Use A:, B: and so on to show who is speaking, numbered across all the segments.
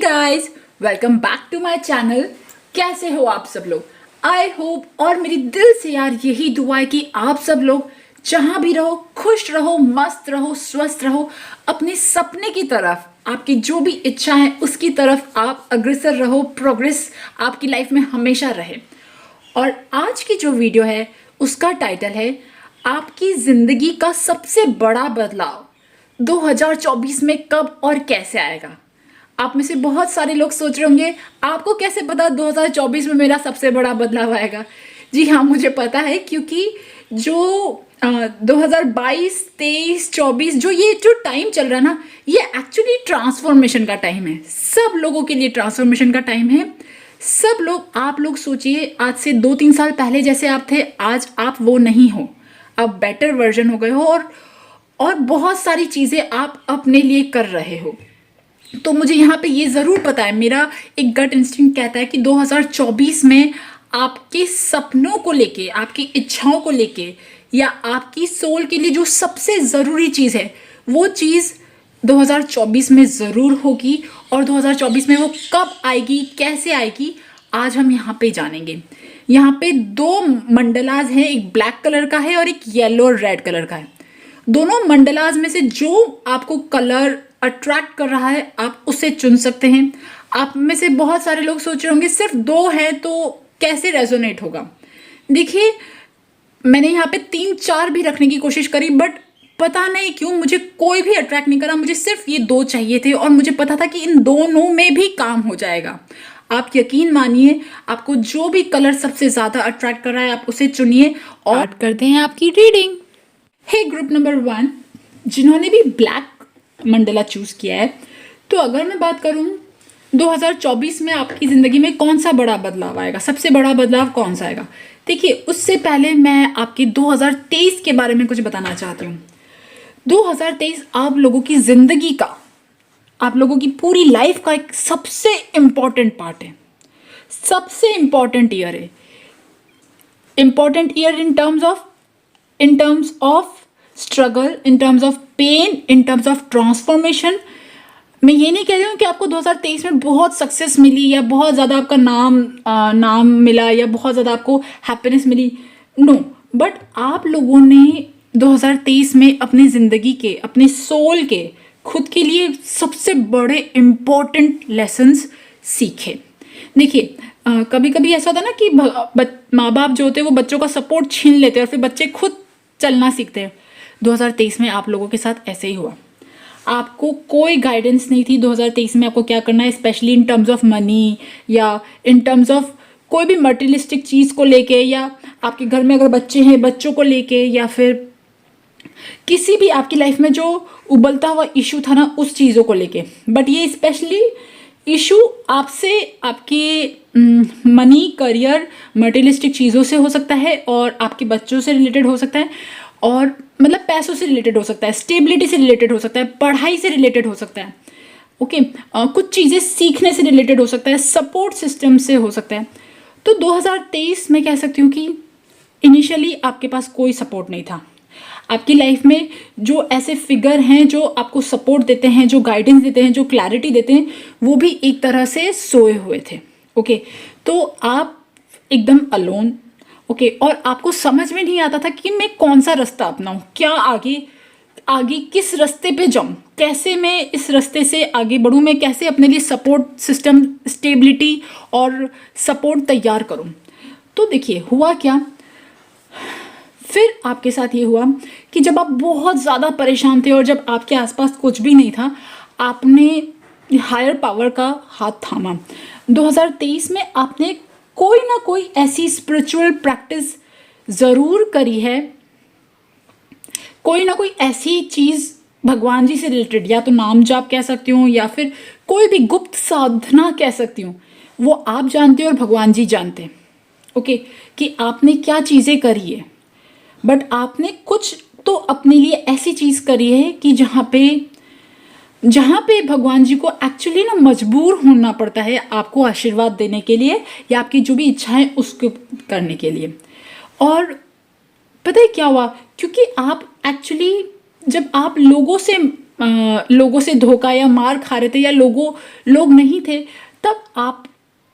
A: Guys, welcome back to my channel. कैसे हो आप सब लोग? आई होप और मेरी दिल से यार यही दुआ है कि आप सब लोग जहां भी रहो खुश रहो, मस्त रहो, स्वस्थ रहो, अपने सपने की तरफ, आपकी जो भी इच्छा है उसकी तरफ आप अग्रसर रहो। प्रोग्रेस आपकी लाइफ में हमेशा रहे। और आज की जो वीडियो है उसका टाइटल है आपकी जिंदगी का सबसे बड़ा बदलाव 2024 में कब और कैसे आएगा। आप में से बहुत सारे लोग सोच रहे होंगे आपको कैसे पता 2024 में मेरा सबसे बड़ा बदलाव आएगा। जी हाँ, मुझे पता है, क्योंकि जो 2022, 23, 24 जो टाइम चल रहा है ना, ये एक्चुअली ट्रांसफॉर्मेशन का टाइम है। सब लोगों के लिए ट्रांसफॉर्मेशन का टाइम है। सब लोग, आप लोग सोचिए, आज से 2-3 साल पहले जैसे आप थे, आज आप वो नहीं हो। आप बेटर वर्जन हो गए हो और बहुत सारी चीज़ें आप अपने लिए कर रहे हो। तो मुझे यहाँ पे ये ज़रूर पता है, मेरा एक गट इंस्टिंक्ट कहता है कि 2024 में आपके सपनों को लेके, आपकी इच्छाओं को लेके, या आपकी सोल के लिए जो सबसे ज़रूरी चीज़ है वो चीज़ 2024 में ज़रूर होगी। और 2024 में वो कब आएगी, कैसे आएगी, आज हम यहाँ पे जानेंगे। यहाँ पे 2 मंडलाज हैं, एक ब्लैक कलर का है और एक येलो और रेड कलर का है। दोनों मंडलाज में से जो आपको कलर अट्रैक्ट कर रहा है आप उसे चुन सकते हैं। आप में से बहुत सारे लोग सोच रहे होंगे सिर्फ 2 है तो कैसे रेजोनेट होगा। देखिए, मैंने यहाँ पे 3-4 भी रखने की कोशिश करी, बट पता नहीं क्यों मुझे कोई भी अट्रैक्ट नहीं करा। मुझे सिर्फ ये 2 चाहिए थे और मुझे पता था कि इन दोनों में भी काम हो जाएगा। आप यकीन मानिए, आपको जो भी कलर सबसे ज़्यादा अट्रैक्ट कर रहा है आप उसे चुनिए और स्टार्ट करते हैं आपकी रीडिंग। हे ग्रुप नंबर 1, जिन्होंने भी ब्लैक मंडला चूज किया है, तो अगर मैं बात करूं 2024 में आपकी ज़िंदगी में कौन सा बड़ा बदलाव आएगा, सबसे बड़ा बदलाव कौन सा आएगा। देखिए, उससे पहले मैं आपके 2023 के बारे में कुछ बताना चाहती हूँ। 2023 आप लोगों की ज़िंदगी का, आप लोगों की पूरी लाइफ का एक सबसे इम्पॉर्टेंट पार्ट है, सबसे इम्पॉर्टेंट ईयर है। Important year in terms of struggle, in terms of pain, in terms of transformation. मैं ये नहीं कह रही हूँ कि आपको 2023 में बहुत सक्सेस मिली या बहुत ज़्यादा आपका नाम मिला या बहुत ज़्यादा आपको हैप्पीनेस मिली, नो। बट आप लोगों ने 2023 में अपनी ज़िंदगी के, अपने सोल के, खुद के लिए सबसे बड़े इम्पोर्टेंट लेसन्स सीखे। देखिए, कभी कभी ऐसा होता है ना कि माँ बाप जो होते हैं वो बच्चों का सपोर्ट छीन लेते हैं और फिर बच्चे खुद चलना सीखते हैं। 2023 में आप लोगों के साथ ऐसे ही हुआ। आपको कोई गाइडेंस नहीं थी 2023 में आपको क्या करना है, specially in terms of money या इन टर्म्स ऑफ कोई भी मटेरियलिस्टिक चीज़ को लेके, या आपके घर में अगर बच्चे हैं बच्चों को लेके, या फिर किसी भी आपकी लाइफ में जो उबलता हुआ इशू था ना उस चीज़ों को लेके। बट ये स्पेशली इशू आपसे, आपके मनी, करियर, मटेरियलिस्टिक चीज़ों से हो सकता है और आपके बच्चों से रिलेटेड हो सकता है, और मतलब पैसों से रिलेटेड हो सकता है, स्टेबिलिटी से रिलेटेड हो सकता है, पढ़ाई से रिलेटेड हो सकता है, ओके, कुछ चीज़ें सीखने से रिलेटेड हो सकता है, सपोर्ट सिस्टम से हो सकता है। तो 2023 में कह सकती हूँ कि इनिशियली आपके पास कोई सपोर्ट नहीं था। आपकी लाइफ में जो ऐसे फिगर हैं जो आपको सपोर्ट देते हैं, जो गाइडेंस देते हैं, जो क्लैरिटी देते हैं, वो भी एक तरह से सोए हुए थे, ओके। तो आप एकदम अलोन, ओके, और आपको समझ में नहीं आता था कि मैं कौन सा रास्ता अपनाऊं, क्या आगे किस रास्ते पे जाऊं, कैसे मैं इस रास्ते से आगे बढ़ूं, मैं कैसे अपने लिए सपोर्ट सिस्टम, स्टेबिलिटी और सपोर्ट तैयार करूं। तो देखिए हुआ क्या, फिर आपके साथ ये हुआ कि जब आप बहुत ज़्यादा परेशान थे और जब आपके आसपास कुछ भी नहीं था, आपने हायर पावर का हाथ थामा। 2023 में आपने कोई ना कोई ऐसी स्पिरिचुअल प्रैक्टिस ज़रूर करी है, कोई ना कोई ऐसी चीज़ भगवान जी से रिलेटेड, या तो नाम जाप कह सकती हूँ या फिर कोई भी गुप्त साधना कह सकती हूँ, वो आप जानते हो और भगवान जी जानते हैं, ओके, कि आपने क्या चीज़ें करी है। बट आपने कुछ तो अपने लिए ऐसी चीज़ करी है कि जहाँ पे भगवान जी को एक्चुअली ना मजबूर होना पड़ता है आपको आशीर्वाद देने के लिए या आपकी जो भी इच्छा है उसको करने के लिए। और पता है क्या हुआ, क्योंकि आप एक्चुअली जब आप लोगों से लोगों से धोखा या मार खा रहे थे या लोग नहीं थे, तब आप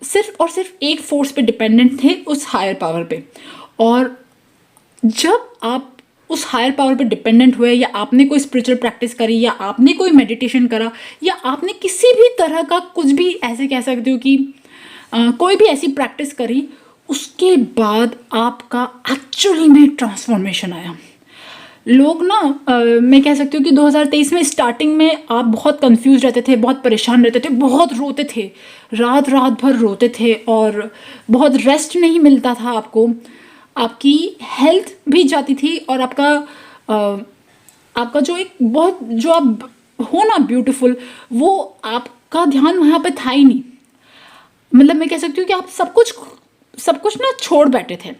A: सिर्फ और सिर्फ एक फोर्स पे डिपेंडेंट थे, उस हायर पावर पे। और जब आप उस हायर पावर पे डिपेंडेंट हुए, या आपने कोई स्पिरिचुअल प्रैक्टिस करी, या आपने कोई मेडिटेशन करा, या आपने किसी भी तरह का कुछ भी, ऐसे कह सकते हो कि कोई भी ऐसी प्रैक्टिस करी, उसके बाद आपका एक्चुअली में ट्रांसफॉर्मेशन आया। लोग ना मैं कह सकती हूँ कि 2023 में स्टार्टिंग में आप बहुत कंफ्यूज रहते थे, बहुत परेशान रहते थे, बहुत रोते थे, रात रात भर रोते थे, और बहुत रेस्ट नहीं मिलता था आपको, आपकी हेल्थ भी जाती थी, और आपका जो एक बहुत, जो आप हो ना ब्यूटीफुल, वो आपका ध्यान वहाँ पे था ही नहीं। मतलब मैं कह सकती हूँ कि आप सब कुछ ना छोड़ बैठे थे।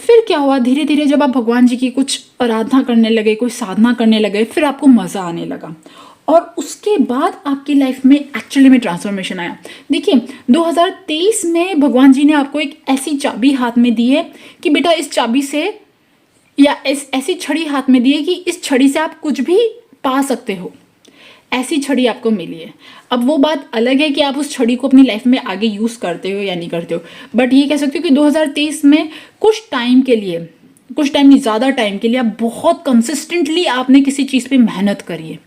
A: फिर क्या हुआ, धीरे धीरे जब आप भगवान जी की कुछ आराधना करने लगे, कोई साधना करने लगे, फिर आपको मज़ा आने लगा, और उसके बाद आपकी लाइफ में एक्चुअली में ट्रांसफॉर्मेशन आया। देखिए 2023 में भगवान जी ने आपको एक ऐसी चाबी हाथ में दी है कि बेटा इस चाबी से, या ऐसी छड़ी हाथ में दी है कि इस छड़ी से आप कुछ भी पा सकते हो। ऐसी छड़ी आपको मिली है। अब वो बात अलग है कि आप उस छड़ी को अपनी लाइफ में आगे यूज़ करते हो या नहीं करते हो, बट ये कह सकते हो कि 2023 में कुछ टाइम नहीं, ज़्यादा टाइम के लिए आप बहुत कंसिस्टेंटली आपने किसी चीज़ पे मेहनत करी है।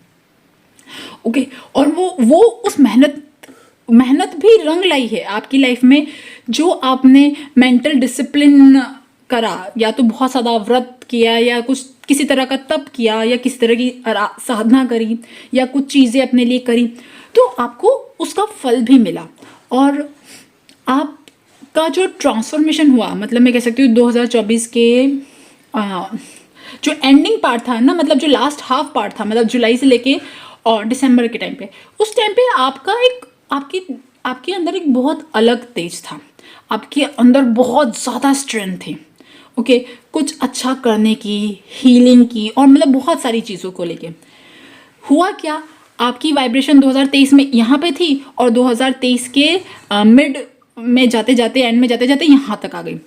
A: ओके, और वो उस मेहनत भी रंग लाई है आपकी लाइफ में। जो आपने मेंटल डिसिप्लिन करा, या तो बहुत ज़्यादा व्रत किया, या किसी तरह का तप किया, या किसी तरह की साधना करी, या कुछ चीज़ें अपने लिए करी, तो आपको उसका फल भी मिला। और आपका जो ट्रांसफॉर्मेशन हुआ, मतलब मैं कह सकती हूँ 2024 के जो एंडिंग पार्ट था ना, मतलब जो लास्ट हाफ पार्ट था, मतलब जुलाई से लेके और दिसंबर के टाइम पे, उस टाइम पे आपके अंदर एक बहुत अलग तेज था, आपके अंदर बहुत ज़्यादा स्ट्रेंथ थी। ओके, कुछ अच्छा करने की, हीलिंग की, और मतलब बहुत सारी चीज़ों को लेके। हुआ क्या, आपकी वाइब्रेशन 2023 में यहाँ पे थी, और 2023 के मिड में जाते जाते, एंड में जाते जाते यहाँ तक आ गई,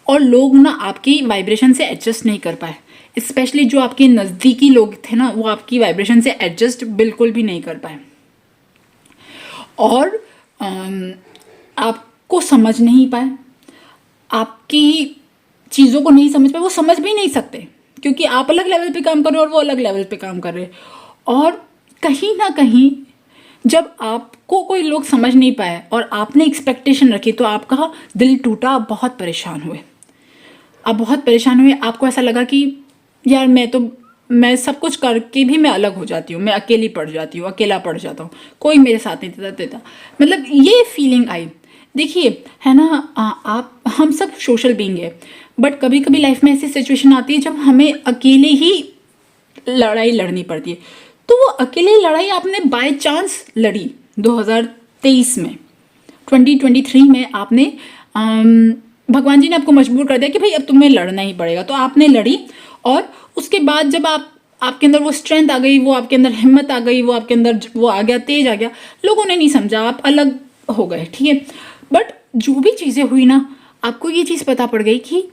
A: और लोग ना आपकी वाइब्रेशन से एडजस्ट नहीं कर पाए। स्पेशली जो आपके नज़दीकी लोग थे ना, वो आपकी वाइब्रेशन से एडजस्ट बिल्कुल भी नहीं कर पाए, और आपको समझ नहीं पाए, आपकी चीज़ों को नहीं समझ पाए। वो समझ भी नहीं सकते, क्योंकि आप अलग लेवल पे काम कर रहे हो और वो अलग लेवल पे काम कर रहे हैं। और कहीं ना कहीं जब आपको कोई लोग समझ नहीं पाए और आपने एक्सपेक्टेशन रखी, तो आपका दिल टूटा, आप बहुत परेशान हुए। आपको ऐसा लगा कि यार मैं सब कुछ करके भी मैं अलग हो जाती हूँ, मैं अकेली पड़ जाती हूँ, अकेला पड़ जाता हूँ, कोई मेरे साथ नहीं देता। मतलब ये फीलिंग आई। देखिए है ना, हम सब सोशल बीइंग है, बट कभी कभी लाइफ में ऐसी सिचुएशन आती है जब हमें अकेले ही लड़ाई लड़नी पड़ती है। तो वो अकेले लड़ाई आपने बाय चांस लड़ी 2023 में, 2023 में आपने भगवान जी ने आपको मजबूर कर दिया कि भाई अब तुम्हें लड़ना ही पड़ेगा, तो आपने लड़ी। और उसके बाद जब आपके अंदर वो स्ट्रेंथ आ गई, वो आपके अंदर हिम्मत आ गई, वो आपके अंदर वो आ गया, तेज आ गया, लोगों ने नहीं समझा, आप अलग हो गए, ठीक है। बट जो भी चीज़ें हुई ना, आपको ये चीज़ पता पड़ गई कि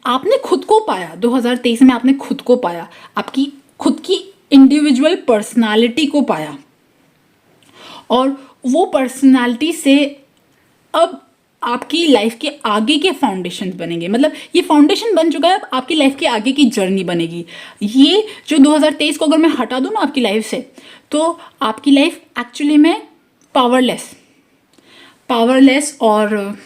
A: आपने खुद को पाया। 2023 में आपने खुद को पाया, आपकी खुद की इंडिविजुअल पर्सनालिटी को पाया, और वो पर्सनालिटी से अब आपकी लाइफ के आगे के फाउंडेशन बनेंगे। मतलब ये फाउंडेशन बन चुका है, अब आपकी लाइफ के आगे की जर्नी बनेगी। ये जो 2023 को अगर मैं हटा दूँ ना आपकी लाइफ से, तो आपकी लाइफ एक्चुअली में पावरलेस और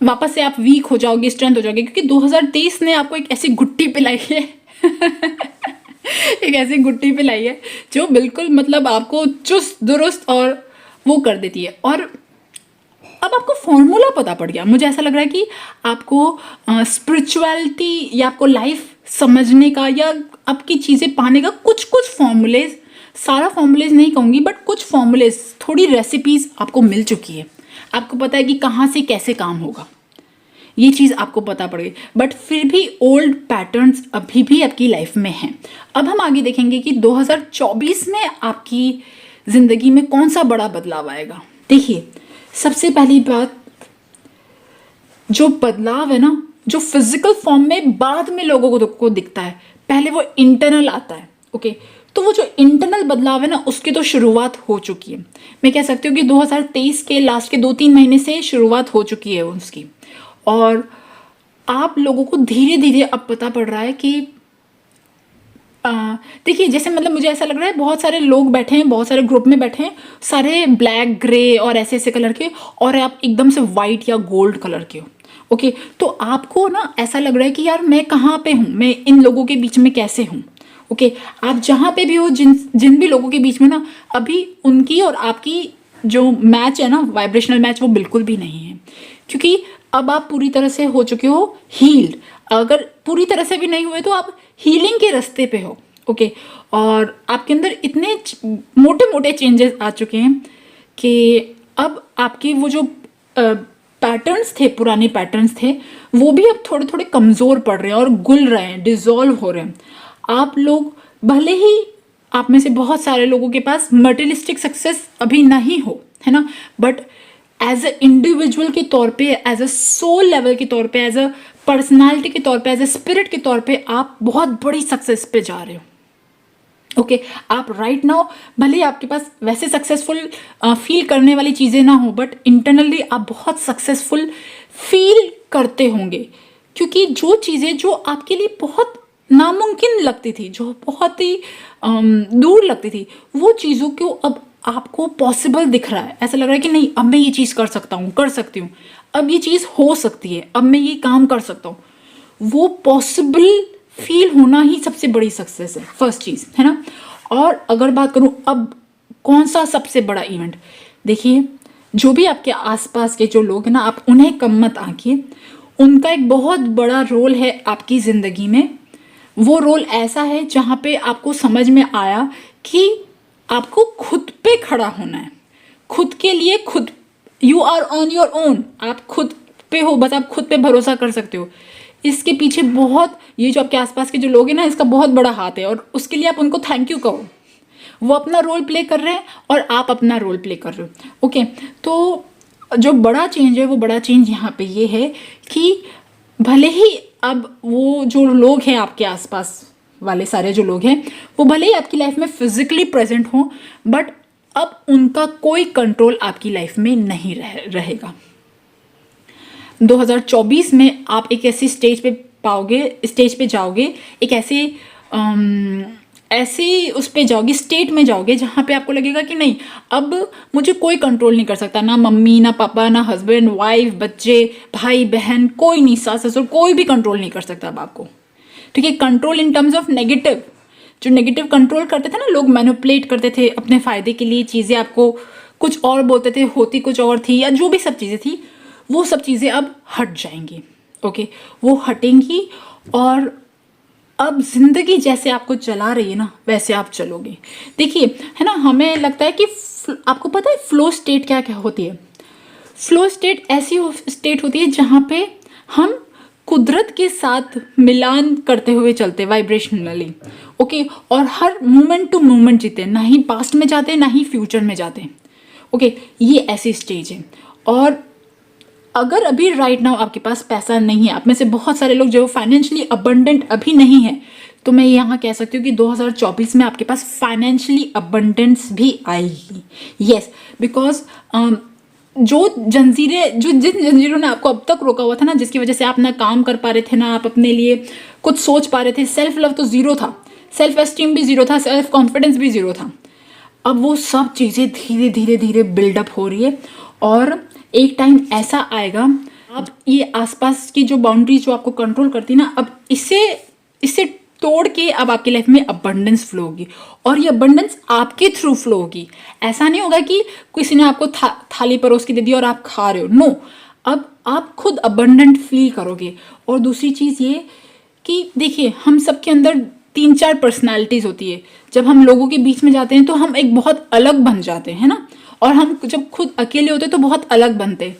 A: वापस से आप वीक हो जाओगे, स्ट्रेंथ हो जाओगे, क्योंकि 2023 ने आपको एक ऐसी गुट्टी पिलाई है एक ऐसी गुट्टी पिलाई है जो बिल्कुल मतलब आपको चुस्त दुरुस्त और वो कर देती है। और अब आपको फॉर्मूला पता पड़ गया। मुझे ऐसा लग रहा है कि आपको स्पिरिचुअलिटी या आपको लाइफ समझने का या आपकी चीज़ें पाने का कुछ फॉर्मूलेज, सारा फॉर्मूलेज नहीं कहूँगी, बट कुछ फॉर्मूलेज, थोड़ी रेसिपीज आपको मिल चुकी है। आपको पता है कि कहाँ से कैसे काम होगा, ये चीज़ आपको पता पड़ गई। बट फिर भी ओल्ड पैटर्न्स अभी भी आपकी लाइफ में हैं। अब हम आगे देखेंगे कि 2024 में आपकी ज़िंदगी में कौन सा बड़ा बदलाव आएगा। देखिए, सबसे पहली बात, जो बदलाव है ना, जो फिजिकल फॉर्म में बाद में लोगों को दिखता है, पहले वो इंटरनल आता है। ओके, तो वो जो इंटरनल बदलाव है ना, उसकी तो शुरुआत हो चुकी है। मैं कह सकती हूँ कि 2023 के लास्ट के 2-3 महीने से शुरुआत हो चुकी है उसकी। और आप लोगों को धीरे धीरे अब पता पड़ रहा है कि अ, देखिए, जैसे मतलब मुझे ऐसा लग रहा है बहुत सारे लोग बैठे हैं, बहुत सारे ग्रुप में बैठे हैं, सारे ब्लैक ग्रे और ऐसे ऐसे कलर के, और आप एकदम से वाइट या गोल्ड कलर के हो। ओके, तो आपको ना ऐसा लग रहा है कि यार मैं कहाँ पे हूँ, मैं इन लोगों के बीच में कैसे हूँ। ओके, आप जहाँ पे भी हो, जिन जिन भी लोगों के बीच में ना, अभी उनकी और आपकी जो मैच है ना, वाइब्रेशनल मैच, वो बिल्कुल भी नहीं है। क्योंकि अब आप पूरी तरह से हो चुके हो हील्ड। अगर पूरी तरह से भी नहीं हुए तो आप हीलिंग के रास्ते पे हो। ओके, और आपके अंदर इतने मोटे मोटे चेंजेस आ चुके हैं कि अब आपके वो जो पैटर्न्स थे, पुराने पैटर्न्स थे, वो भी अब थोड़े थोड़े कमज़ोर पड़ रहे हैं और गुल रहे हैं, डिजॉल्व हो रहे हैं। आप लोग भले ही, आप में से बहुत सारे लोगों के पास मटेरियलिस्टिक सक्सेस अभी नहीं हो, है ना, बट एज अ इंडिविजुअल के तौर पे, एज अ सोल लेवल के तौर पे, एज अ पर्सनालिटी के तौर पे, एज अ स्पिरिट के तौर पे आप बहुत बड़ी सक्सेस पे जा रहे हो। ओके, आप राइट नाउ भले ही आपके पास वैसे सक्सेसफुल फील करने वाली चीज़ें ना हो, बट इंटरनली आप बहुत सक्सेसफुल फील करते होंगे। क्योंकि जो चीज़ें जो आपके लिए बहुत नामुमकिन लगती थी, जो बहुत ही दूर लगती थी, वो चीज़ों को अब आपको पॉसिबल दिख रहा है। ऐसा लग रहा है कि नहीं, अब मैं ये चीज़ कर सकता हूँ, कर सकती हूँ, अब ये चीज़ हो सकती है, अब मैं ये काम कर सकता हूँ। वो पॉसिबल फील होना ही सबसे बड़ी सक्सेस है, फर्स्ट चीज़, है ना। और अगर बात करूँ अब कौन सा सबसे बड़ा इवेंट, देखिए, जो भी आपके आसपास के जो लोग हैं ना, आप उन्हें कम मत आंकिए। उनका एक बहुत बड़ा रोल है आपकी ज़िंदगी में। वो रोल ऐसा है जहाँ पे आपको समझ में आया कि आपको खुद पे खड़ा होना है, खुद के लिए खुद। You are on your own, आप खुद पे हो, बस आप खुद पे भरोसा कर सकते हो। इसके पीछे बहुत, ये जो आपके आसपास के जो लोग हैं ना, इसका बहुत बड़ा हाथ है, और उसके लिए आप उनको थैंक यू कहो। वो अपना रोल प्ले कर रहे हैं और आप अपना रोल प्ले कर रहे हो। ओके, तो जो बड़ा चेंज है, वो बड़ा चेंज यहाँ पे ये है कि भले ही अब वो जो लोग हैं आपके आसपास वाले सारे जो लोग हैं, वो भले ही आपकी लाइफ में फिजिकली प्रेजेंट हों, बट अब उनका कोई कंट्रोल आपकी लाइफ में नहीं रहेगा। 2024 में आप एक ऐसी स्टेज पे स्टेज पे जाओगे, एक ऐसी उस पे जाओगे, स्टेट में जाओगे, जहाँ पे आपको लगेगा कि नहीं, अब मुझे कोई कंट्रोल नहीं कर सकता, ना मम्मी, ना पापा, ना हस्बैंड वाइफ, बच्चे, भाई बहन, कोई नहीं, सास ससुर, कोई भी कंट्रोल नहीं कर सकता अब आपको। ठीक है, control in terms of negative, जो नेगेटिव कंट्रोल करते थे ना लोग, मैनिपुलेट करते थे अपने फायदे के लिए, चीज़ें आपको कुछ और बोलते थे, होती कुछ और थी, या जो भी सब चीज़ें थी, वो सब चीज़ें अब हट जाएंगी। ओके, वो हटेंगी, और अब जिंदगी जैसे आपको चला रही है ना, वैसे आप चलोगे। देखिए, है ना, हमें लगता है कि आपको पता है फ्लो स्टेट क्या क्या होती है। फ्लो स्टेट ऐसी स्टेट होती है जहाँ पे हम कुदरत के साथ मिलान करते हुए चलते, वाइब्रेशनली। ओके, और हर मोमेंट टू मोमेंट जीते, ना ही पास्ट में जाते, ना ही फ्यूचर में जाते। ओके, ये ऐसी स्टेज है। और अगर अभी राइट नाउ आपके पास पैसा नहीं है, आप में से बहुत सारे लोग जो फाइनेंशियली अबंडेंट अभी नहीं है, तो मैं यहाँ कह सकती हूँ कि 2024 में आपके पास फाइनेंशियली अबंडेंस भी आएगी। यस, बिकॉज जिन जंजीरों ने आपको अब तक रोका हुआ था ना, जिसकी वजह से आप ना काम कर पा रहे थे, ना आप अपने लिए कुछ सोच पा रहे थे, सेल्फ लव तो ज़ीरो था, सेल्फ एस्टीम भी ज़ीरो था, सेल्फ कॉन्फिडेंस भी ज़ीरो था, अब वो सब चीज़ें धीरे धीरे धीरे बिल्डअप हो रही है। और एक टाइम ऐसा आएगा, अब ये आसपास की जो बाउंड्रीज जो आपको कंट्रोल करती है ना, अब इससे तोड़ के अब आपकी लाइफ में अबंडेंस फ्लो होगी, और ये अबंडेंस आपके थ्रू फ्लो होगी। ऐसा नहीं होगा कि किसी ने आपको थाली परोस के दे दी और आप खा रहे हो, नो, अब आप खुद अबंडेंट फील करोगे। और दूसरी चीज़ ये कि देखिए, हम सबके अंदर 3-4 पर्सनालिटीज़ होती है। जब हम लोगों के बीच में जाते हैं तो हम एक बहुत अलग बन जाते हैं ना, और हम जब खुद अकेले होते हैं तो बहुत अलग बनते हैं।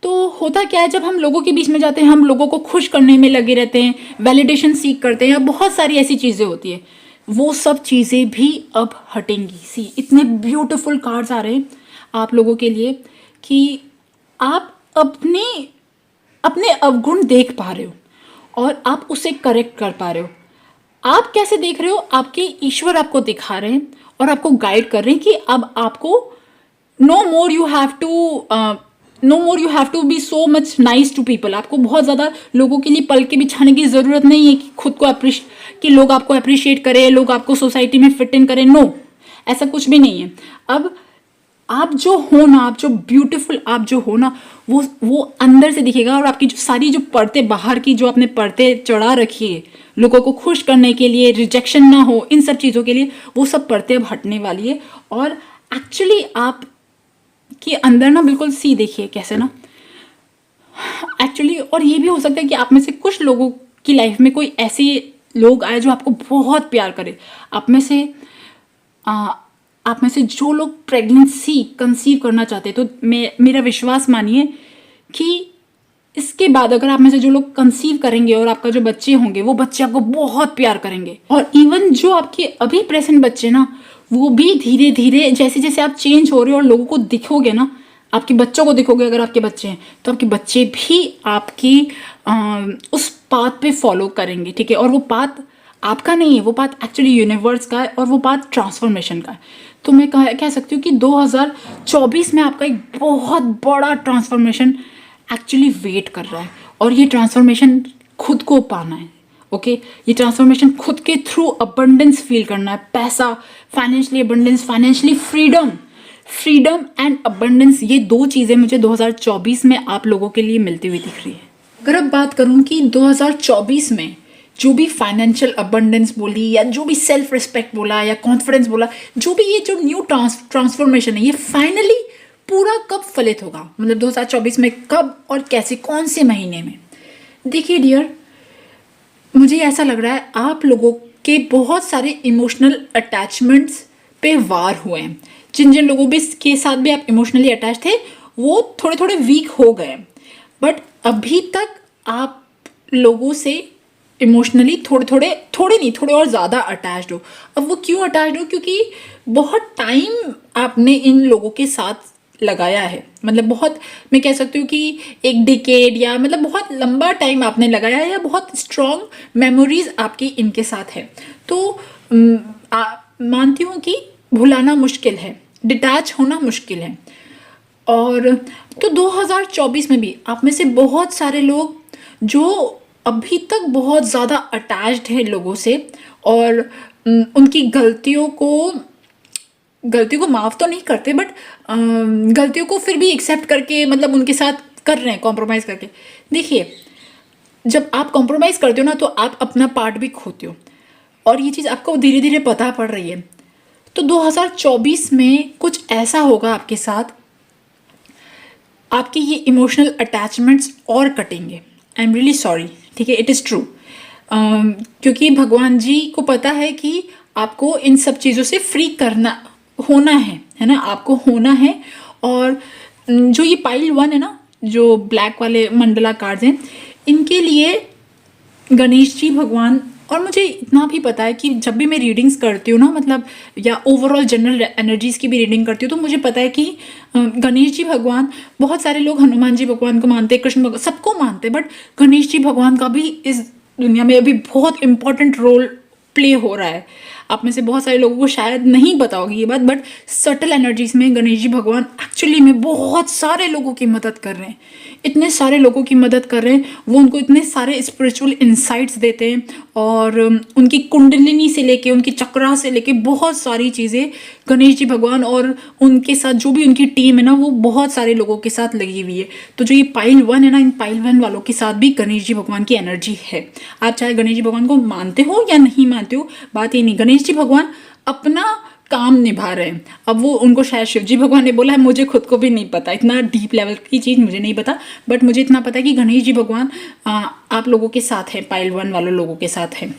A: तो होता क्या है, जब हम लोगों के बीच में जाते हैं, हम लोगों को खुश करने में लगे रहते हैं, वैलिडेशन सीख करते हैं, या बहुत सारी ऐसी चीज़ें होती है। वो सब चीज़ें भी अब हटेंगी। सी, इतने ब्यूटीफुल कार्ड्स आ रहे हैं आप लोगों के लिए कि आप अपने अपने अवगुण देख पा रहे हो, और आप उसे करेक्ट कर पा रहे हो। आप कैसे देख रहे हो, आपके ईश्वर आपको दिखा रहे हैं और आपको गाइड कर रहे हैं कि अब आपको no more you have to be so much nice to people. आपको बहुत ज़्यादा लोगों के लिए पल के बिछाने की ज़रूरत नहीं है कि खुद को कि लोग आपको अप्रिशिएट करें, लोग आपको सोसाइटी में फिट इन करें। नो, ऐसा कुछ भी नहीं है। अब आप जो हो ना, आप जो ब्यूटीफुल आप जो हो ना, वो अंदर से दिखेगा। और आपकी जो सारी जो परतें बाहर की जो आपने परतें चढ़ा रखी है लोगों को खुश करने के लिए, रिजेक्शन ना हो, इन सब चीज़ों के लिए, वो सब परतें अब हटने वाली है। और एक्चुअली आप के अंदर ना बिल्कुल सी देखिए कैसे ना एक्चुअली। और ये भी हो सकता है कि आप में से कुछ लोगों की लाइफ में कोई ऐसे लोग आए जो आपको बहुत प्यार करे। आप में से जो लोग प्रेगनेंसी कंसीव करना चाहते हैं, तो मेरा विश्वास मानिए कि इसके बाद अगर आप में से जो लोग कंसीव करेंगे और आपका जो बच्चे होंगे, वो बच्चे आपको बहुत प्यार करेंगे। और इवन जो आपके अभी प्रेजेंट बच्चे ना, वो भी धीरे धीरे जैसे जैसे आप चेंज हो रहे हो और लोगों को दिखोगे ना, आपके बच्चों को दिखोगे, अगर आपके बच्चे हैं तो आपके बच्चे भी आपकी उस पाथ पे फॉलो करेंगे, ठीक है। और वो पाथ आपका नहीं है, वो पाथ एक्चुअली यूनिवर्स का है और वो पाथ ट्रांसफॉर्मेशन का है। तो मैं कह सकती हूँ कि 2024 में आपका एक बहुत बड़ा ट्रांसफॉर्मेशन एक्चुअली वेट कर रहा है। और ये ट्रांसफॉर्मेशन खुद को पाना है, ओके। ये ट्रांसफॉर्मेशन खुद के थ्रू अबंडेंस फील करना है। पैसा, financially abundance, financially freedom and abundance, ये दो चीज़ें मुझे 2024 में आप लोगों के लिए मिलती हुई दिख रही है। अगर अब बात करूँ कि 2024 में जो भी फाइनेंशियल अबंडेंस बोली, या जो भी सेल्फ रिस्पेक्ट बोला, या कॉन्फिडेंस बोला, जो भी ये जो न्यू ट्रांसफॉर्मेशन है, ये फाइनली पूरा कब फलित होगा, मतलब 2024 में कब और कैसे, कौन से महीने में। देखिए डियर, मुझे ऐसा लग रहा है आप लोगों के बहुत सारे इमोशनल अटैचमेंट्स पे वार हुए हैं। जिन जिन लोगों भी के साथ भी आप इमोशनली अटैच थे, वो थोड़े थोड़े वीक हो गए, बट अभी तक आप लोगों से इमोशनली थोड़े और ज़्यादा अटैच्ड हो। अब वो क्यों अटैच्ड हो? क्योंकि बहुत टाइम आपने इन लोगों के साथ लगाया है, मतलब बहुत, मैं कह सकती हूँ कि एक डिकेड, या मतलब बहुत लंबा टाइम आपने लगाया है, या बहुत स्ट्रॉन्ग मेमोरीज आपकी इनके साथ है। तो मानती हूँ कि भुलाना मुश्किल है, डिटैच होना मुश्किल है। और तो 2024 में भी आप में से बहुत सारे लोग जो अभी तक बहुत ज़्यादा अटैच्ड हैं लोगों से, और उनकी गलतियों को माफ़ तो नहीं करते, बट गलतियों को फिर भी एक्सेप्ट करके, मतलब उनके साथ कर रहे हैं कॉम्प्रोमाइज़ करके। देखिए, जब आप कॉम्प्रोमाइज़ करते हो ना, तो आप अपना पार्ट भी खोते हो, और ये चीज़ आपको धीरे धीरे पता पड़ रही है। तो 2024 में कुछ ऐसा होगा आपके साथ, आपके ये इमोशनल अटैचमेंट्स और कटेंगे। आई एम रियली सॉरी, ठीक है, इट इज़ ट्रू। क्योंकि भगवान जी को पता है कि आपको इन सब चीज़ों से फ्री होना है ना, आपको होना है। और जो ये पाइल 1 है ना, जो ब्लैक वाले मंडला कार्ड्स हैं, इनके लिए गणेश जी भगवान, और मुझे इतना भी पता है कि जब भी मैं रीडिंग्स करती हूँ ना, मतलब या ओवरऑल जनरल एनर्जीज़ की भी रीडिंग करती हूँ, तो मुझे पता है कि गणेश जी भगवान, बहुत सारे लोग हनुमान जी भगवान को मानते हैं, कृष्ण भगवान, सबको मानते हैं, बट गणेश जी भगवान का भी इस दुनिया में अभी बहुत इंपॉर्टेंट रोल प्ले हो रहा है। आप में से बहुत सारे लोगों को शायद नहीं पता होगी ये बात, बट सटल एनर्जीज में गणेश जी भगवान एक्चुअली में बहुत सारे लोगों की मदद कर रहे हैं। इतने सारे लोगों की मदद कर रहे हैं, वो उनको इतने सारे स्पिरिचुअल इंसाइट्स देते हैं, और उनकी कुंडलिनी से लेके, उनकी चक्रा से लेके बहुत सारी चीज़ें गणेश जी भगवान और उनके साथ जो भी उनकी टीम है ना, वो बहुत सारे लोगों के साथ लगी हुई है। तो जो ये पाइल 1 है ना, इन पाइल 1 वालों के साथ भी गणेश जी भगवान की एनर्जी है। आप चाहे गणेश जी भगवान को मानते हो या नहीं मानते हो, बात ये नहीं, गणेश जी भगवान अपना काम निभा रहे हैं। अब वो, उनको शायद शिव जी भगवान ने बोला है, मुझे खुद को भी नहीं पता, इतना डीप लेवल की चीज़ मुझे नहीं पता, बट मुझे इतना पता है कि गणेश जी भगवान आप लोगों के साथ हैं, पाइल 1 वालों लोगों के साथ हैं,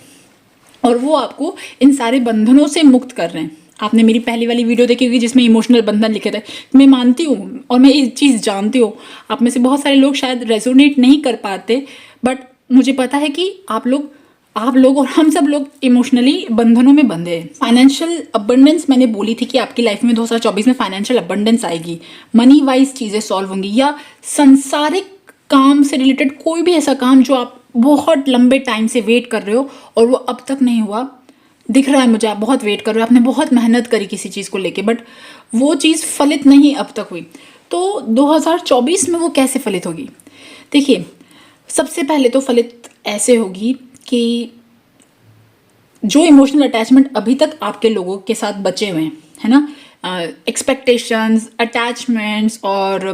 A: और वो आपको इन सारे बंधनों से मुक्त कर रहे हैं। आपने मेरी पहली वाली वीडियो देखी होगी जिसमें इमोशनल बंधन लिखे थे। मैं मानती हूँ और मैं ये चीज़ जानती हूँ, आप में से बहुत सारे लोग शायद रेजोनेट नहीं कर पाते, बट मुझे पता है कि आप लोग और हम सब लोग इमोशनली बंधनों में बंधे हैं। फाइनेंशियल अबंडेंस, मैंने बोली थी कि आपकी लाइफ में 2024 में फाइनेंशियल अबंडेंस आएगी, मनी वाइज चीज़ें सॉल्व होंगी, या संसारिक काम से रिलेटेड कोई भी ऐसा काम जो आप बहुत लंबे टाइम से वेट कर रहे हो और वो अब तक नहीं हुआ। दिख रहा है मुझे आप बहुत वेट कर रहे हो, आपने बहुत मेहनत करी किसी चीज़ को लेके, बट वो चीज़ फलित नहीं अब तक हुई। तो 2024 में वो कैसे फलित होगी? देखिए, सबसे पहले तो फलित ऐसे होगी कि जो इमोशनल अटैचमेंट अभी तक आपके लोगों के साथ बचे हुए हैं, है ना, एक्सपेक्टेशंस, अटैचमेंट्स और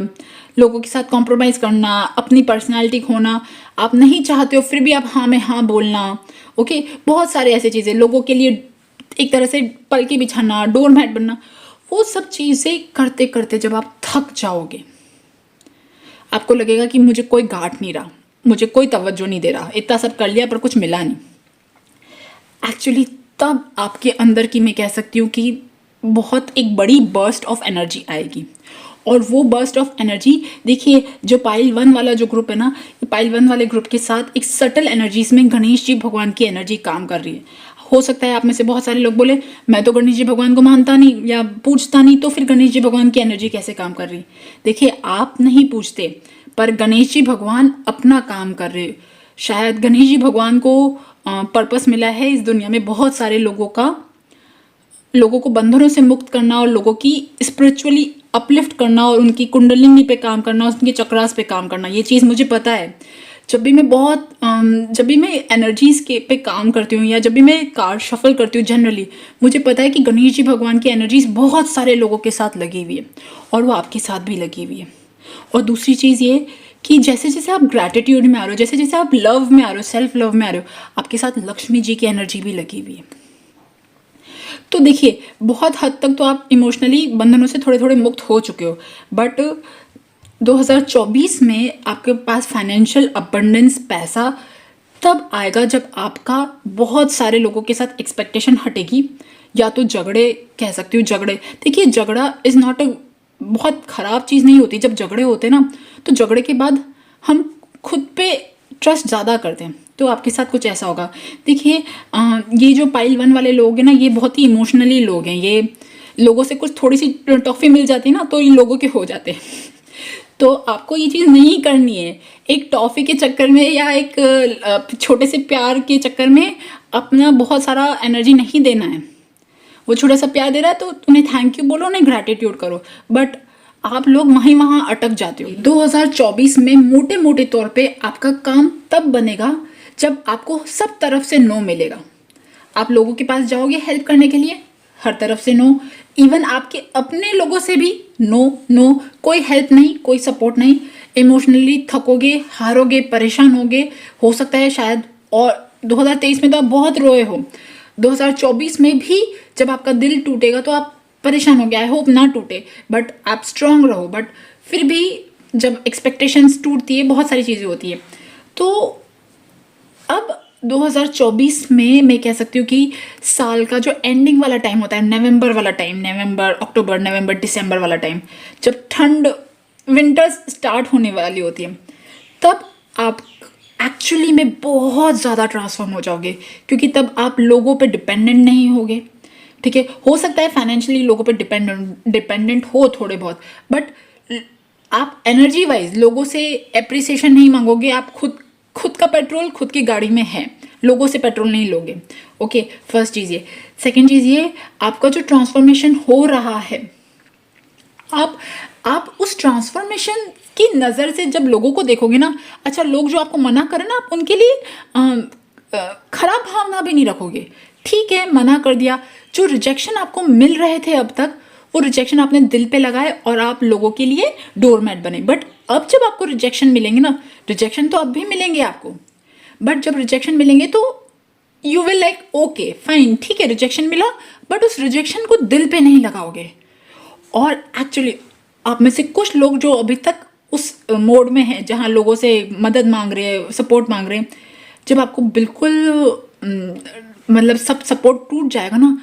A: लोगों के साथ कॉम्प्रोमाइज़ करना, अपनी पर्सनालिटी खोना, आप नहीं चाहते हो फिर भी आप हाँ में हाँ बोलना, ओके, बहुत सारे ऐसे चीज़ें, लोगों के लिए एक तरह से पलकी बिछाना, डोरमैट बनना, वो सब चीज़ें करते करते जब आप थक जाओगे, आपको लगेगा कि मुझे कोई गांठ नहीं रहा, मुझे कोई तवज्जो नहीं दे रहा, इतना सब कर लिया पर कुछ मिला नहीं। एक्चुअली तब आपके अंदर की, मैं कह सकती हूँ कि बहुत एक बड़ी बर्स्ट ऑफ एनर्जी आएगी। और वो बर्स्ट ऑफ एनर्जी, देखिए, जो पाइल 1 वाला जो ग्रुप है ना, पाइल 1 वाले ग्रुप के साथ एक सटल एनर्जीज में गणेश जी भगवान की एनर्जी काम कर रही है। हो सकता है आप में से बहुत सारे लोग बोले मैं तो गणेश जी भगवान को मानता नहीं या पूजता नहीं, तो फिर गणेश जी भगवान की एनर्जी कैसे काम कर रही है? देखिए, आप नहीं पूजते पर गणेश जी भगवान अपना काम कर रहे। शायद गणेश जी भगवान को पर्पस मिला है इस दुनिया में बहुत सारे लोगों को बंधनों से मुक्त करना और लोगों की स्पिरिचुअली अपलिफ्ट करना और उनकी कुंडलिनी पे काम करना, उनके चक्रास पे काम करना। ये चीज़ मुझे पता है। जब भी मैं एनर्जीज के पे काम करती हूँ या जब भी मैं कार्ड शफल करती हूँ, जनरली मुझे पता है कि गणेश जी भगवान की एनर्जीज बहुत सारे लोगों के साथ लगी हुई है और वो आपके साथ भी लगी हुई है। और दूसरी चीज़ ये कि जैसे जैसे आप ग्रैटिट्यूड में आ रहे हो, जैसे जैसे आप लव में आ रहे हो, सेल्फ लव में आ रहे हो, आपके साथ लक्ष्मी जी की एनर्जी भी लगी हुई है। तो देखिए, बहुत हद तक तो आप इमोशनली बंधनों से थोड़े थोड़े मुक्त हो चुके हो, बट 2024 में आपके पास फाइनेंशियल अबंडेंस, पैसा तब आएगा जब आपका बहुत सारे लोगों के साथ एक्सपेक्टेशन हटेगी। या तो झगड़े, कह सकती हूँ झगड़े। देखिए, झगड़ा इज़ नॉट अ बहुत ख़राब चीज़ नहीं होती। जब झगड़े होते ना, तो झगड़े के बाद हम खुद पे ट्रस्ट ज़्यादा करते हैं, तो आपके साथ कुछ ऐसा होगा। देखिए, ये जो पाइल 1 वाले लोग हैं ना, ये बहुत ही इमोशनली लोग हैं। ये लोगों से कुछ थोड़ी सी टॉफ़ी मिल जाती है ना, तो इन लोगों के हो जाते हैं। तो आपको ये चीज़ नहीं करनी है। एक टॉफ़ी के चक्कर में या एक छोटे से प्यार के चक्कर में अपना बहुत सारा एनर्जी नहीं देना है। वो छोटा सा प्यार दे रहा है तो उन्हें थैंक यू बोलो, उन्हें ग्रैटिट्यूड करो, बट आप लोग वहाँ अटक जाते हो। 2024 में मोटे मोटे तौर पे आपका काम तब बनेगा जब आपको सब तरफ से नो मिलेगा। आप लोगों के पास जाओगे हेल्प करने के लिए, हर तरफ से नो, इवन आपके अपने लोगों से भी नो नो, कोई हेल्प नहीं, कोई सपोर्ट नहीं। इमोशनली थकोगे, हारोगे, परेशान होगे, हो सकता है शायद। और 2023 में तो आप बहुत रोए हो, 2024 में भी जब आपका दिल टूटेगा तो आप परेशान हो गया। आई होप ना टूटे, बट आप स्ट्रांग रहो। बट फिर भी जब एक्सपेक्टेशंस टूटती है, बहुत सारी चीज़ें होती है। तो अब 2024 में मैं कह सकती हूँ कि साल का जो एंडिंग वाला टाइम होता है, नवंबर वाला टाइम, नवंबर, अक्टूबर, नवंबर, दिसंबर वाला टाइम, जब ठंड, विंटर्स स्टार्ट होने वाली होती है, तब आप एक्चुअली में बहुत ज़्यादा ट्रांसफॉर्म हो जाओगे, क्योंकि तब आप लोगों पे डिपेंडेंट नहीं होगे। ठीक है, हो सकता है फाइनेंशियली लोगों पे डिपेंडेंट हो थोड़े बहुत, बट आप एनर्जी वाइज लोगों से एप्रिसिएशन नहीं मांगोगे। आप खुद का पेट्रोल खुद की गाड़ी में है, लोगों से पेट्रोल नहीं लोगे। ओके, फर्स्ट चीज़ ये। सेकेंड चीज़ ये, आपका जो ट्रांसफॉर्मेशन हो रहा है, आप उस ट्रांसफॉर्मेशन की नज़र से जब लोगों को देखोगे ना, अच्छा, लोग जो आपको मना करें ना, आप उनके लिए खराब भावना भी नहीं रखोगे। ठीक है, मना कर दिया, जो रिजेक्शन आपको मिल रहे थे अब तक, वो रिजेक्शन आपने दिल पे लगाए और आप लोगों के लिए डोरमैट बने। बट अब जब आपको रिजेक्शन मिलेंगे ना, रिजेक्शन तो अब भी मिलेंगे आपको, बट जब रिजेक्शन मिलेंगे तो you will like okay fine, ठीक है, रिजेक्शन मिला, बट उस रिजेक्शन को दिल पे नहीं लगाओगे। और एक्चुअली आप में से कुछ लोग जो अभी तक उस मोड में हैं जहाँ लोगों से मदद मांग रहे हैं, सपोर्ट मांग रहे हैं, जब आपको बिल्कुल मतलब सब सपोर्ट टूट जाएगा ना,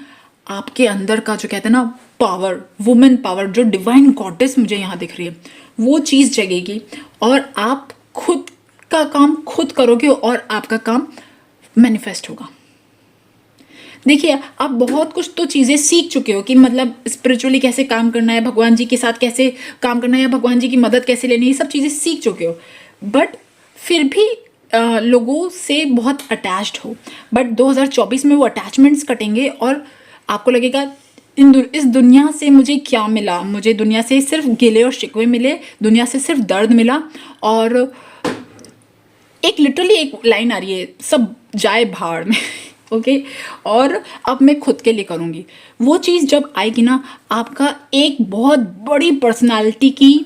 A: आपके अंदर का जो कहते हैं ना पावर, वुमेन पावर, जो डिवाइन गॉडेस मुझे यहाँ दिख रही है, वो चीज़ जगेगी और आप खुद का काम खुद करोगे और आपका काम मैनिफेस्ट होगा। देखिए, आप बहुत कुछ तो चीज़ें सीख चुके हो कि मतलब स्पिरिचुअली कैसे काम करना है, भगवान जी के साथ कैसे काम करना है या भगवान जी की मदद कैसे लेनी है, ये सब चीज़ें सीख चुके हो। बट फिर भी लोगों से बहुत अटैच्ड हो, बट 2024 में वो अटैचमेंट्स कटेंगे और आपको लगेगा इस दुनिया से मुझे क्या मिला, मुझे दुनिया से सिर्फ गिले और शिकवे मिले, दुनिया से सिर्फ दर्द मिला। और एक लिटरली एक लाइन आ रही है, सब जाए भाड़ में ओके और अब मैं खुद के लिए करूँगी। वो चीज़ जब आएगी ना, आपका एक बहुत बड़ी पर्सनालिटी की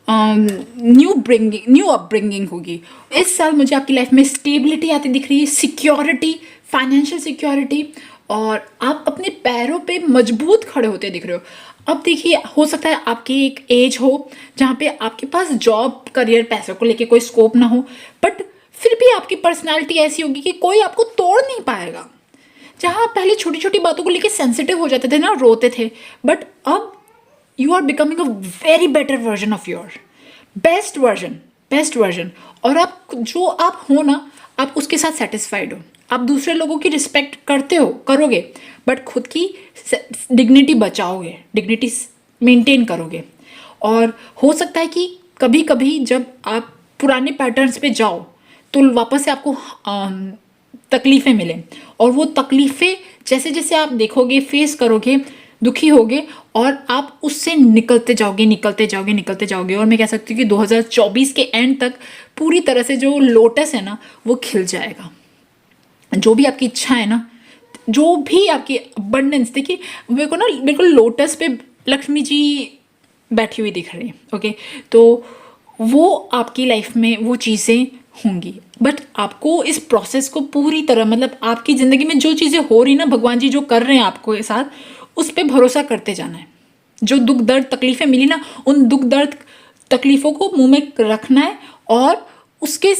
A: न्यू अपब्रिंगिंग होगी। इस साल मुझे आपकी लाइफ में स्टेबिलिटी आती दिख रही है, सिक्योरिटी, फाइनेंशियल सिक्योरिटी, और आप अपने पैरों पे मजबूत खड़े होते दिख रहे हो। अब देखिए, हो सकता है आपकी एक एज हो जहाँ पे आपके पास जॉब, करियर, पैसों को लेके कोई स्कोप ना हो, बट फिर भी आपकी पर्सनालिटी ऐसी होगी कि कोई आपको तोड़ नहीं पाएगा। जहाँ आप पहले छोटी छोटी बातों को लेके सेंसिटिव हो जाते थे ना, रोते थे, बट अब you are becoming a very better version of your best version. और आप जो आप हो ना, आप उसके साथ सेटिस्फाइड हो। आप दूसरे लोगों की रिस्पेक्ट करते हो, करोगे, बट खुद की डिग्निटी बचाओगे, डिग्निटी मेंटेन करोगे। और हो सकता है कि कभी कभी जब आप पुराने पैटर्न्स पे जाओ तो वापस से आपको तकलीफ़ें मिलें, और वो तकलीफ़ें जैसे जैसे आप देखोगे, फेस करोगे, दुखी होगे, और आप उससे निकलते जाओगे। और मैं कह सकती हूँ कि 2024 के एंड तक पूरी तरह से जो लोटस है ना, वो खिल जाएगा। जो भी आपकी इच्छा है ना, जो भी आपकी अबंडेंस, देखिए मेरे को ना बिल्कुल लोटस पे लक्ष्मी जी बैठी हुई दिख रही है। ओके, तो वो आपकी लाइफ में वो चीज़ें होंगी, बट आपको इस प्रोसेस को पूरी तरह, मतलब आपकी ज़िंदगी में जो चीज़ें हो रही ना, भगवान जी जो कर रहे हैं आपको साथ, उस पर भरोसा करते जाना है। जो दुख दर्द तकलीफ़ें मिली ना, उन दुख दर्द तकलीफ़ों को मुंह में रखना है, और उसके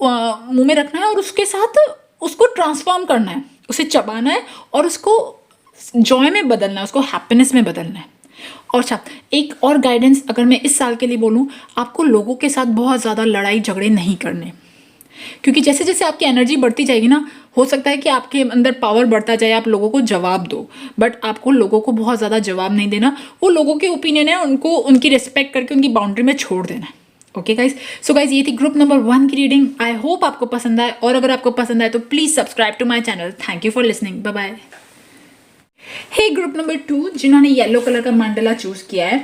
A: मुंह में रखना है, और उसके साथ उसको ट्रांसफॉर्म करना है, उसे चबाना है, और उसको जॉय में बदलना है, उसको हैप्पीनेस में बदलना है। और अच्छा, एक और गाइडेंस अगर मैं इस साल के लिए बोलूँ, आपको लोगों के साथ बहुत ज़्यादा लड़ाई झगड़े नहीं करने, क्योंकि जैसे जैसे आपकी एनर्जी बढ़ती जाएगी ना, हो सकता है कि आपके अंदर पावर बढ़ता जाए, आप लोगों को जवाब दो, बट आपको लोगों को बहुत ज़्यादा जवाब नहीं देना। वो लोगों के ओपिनियन है, उनको उनकी रिस्पेक्ट करके उनकी बाउंड्री में छोड़ देना है। ओके गाइज, सो गाइज, ये थी ग्रुप नंबर 1 की रीडिंग। आई होप आपको पसंद आए, और अगर आपको पसंद आए तो please subscribe to my channel. Thank you for listening, bye bye. Hey group number 2 जिन्होंने येलो कलर का मंडला चूज किया है,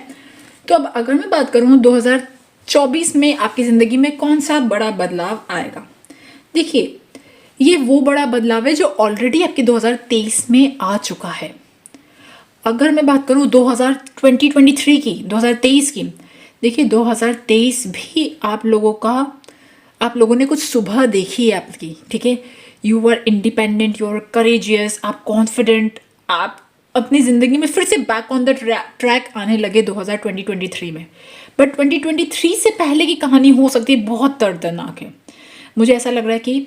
A: तो अब अगर मैं बात करूँ 2024 में आपकी ज़िंदगी में कौन सा बड़ा बदलाव आएगा। देखिए, ये वो बड़ा बदलाव है जो ऑलरेडी आपके 2023 में आ चुका है। अगर मैं बात करूँ 2023 की, 2023 की, देखिए 2023 भी आप लोगों ने कुछ सुबह देखी है आपकी, ठीक है। You are independent, you are courageous, आप कॉन्फिडेंट, आप अपनी ज़िंदगी में फिर से बैक ऑन द ट्रैक आने लगे 2023 में। बट 2023 से पहले की कहानी हो सकती है बहुत दर्दनाक है। मुझे ऐसा लग रहा है कि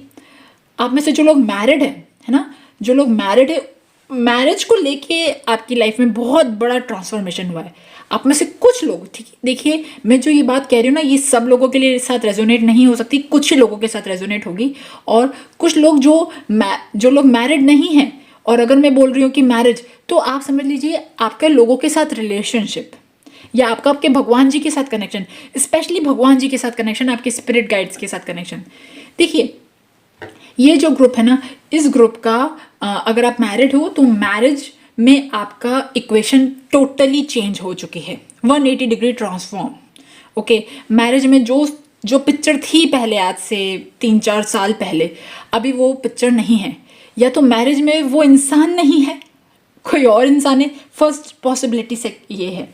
A: आप में से जो लोग मैरिड है ना, जो लोग मैरिड है, मैरिज को लेके आपकी लाइफ में बहुत बड़ा ट्रांसफॉर्मेशन हुआ है। आप में से कुछ लोग, ठीक है, देखिए मैं जो ये बात कह रही हूँ ना, ये सब लोगों के लिए साथ रेजोनेट नहीं हो सकती, कुछ ही लोगों के साथ रेजोनेट होगी। और कुछ लोग जो लोग मैरिड नहीं हैं, और अगर मैं बोल रही हूँ कि मैरिज, तो आप समझ लीजिए आपके लोगों के साथ रिलेशनशिप, या आपके भगवान जी के साथ कनेक्शन, स्पेशली भगवान जी के साथ कनेक्शन, आपके स्पिरिट गाइड्स के साथ कनेक्शन। देखिए, ये जो ग्रुप है ना, इस ग्रुप का अगर आप मैरिड हो तो मैरिज में आपका इक्वेशन टोटली चेंज हो चुकी है, 180 डिग्री ट्रांसफॉर्म। ओके, मैरिज में जो पिक्चर थी पहले, आज से 3-4 साल पहले, अभी वो पिक्चर नहीं है। या तो मैरिज में वो इंसान नहीं है, कोई और इंसान है। फर्स्ट पॉसिबिलिटी से ये है।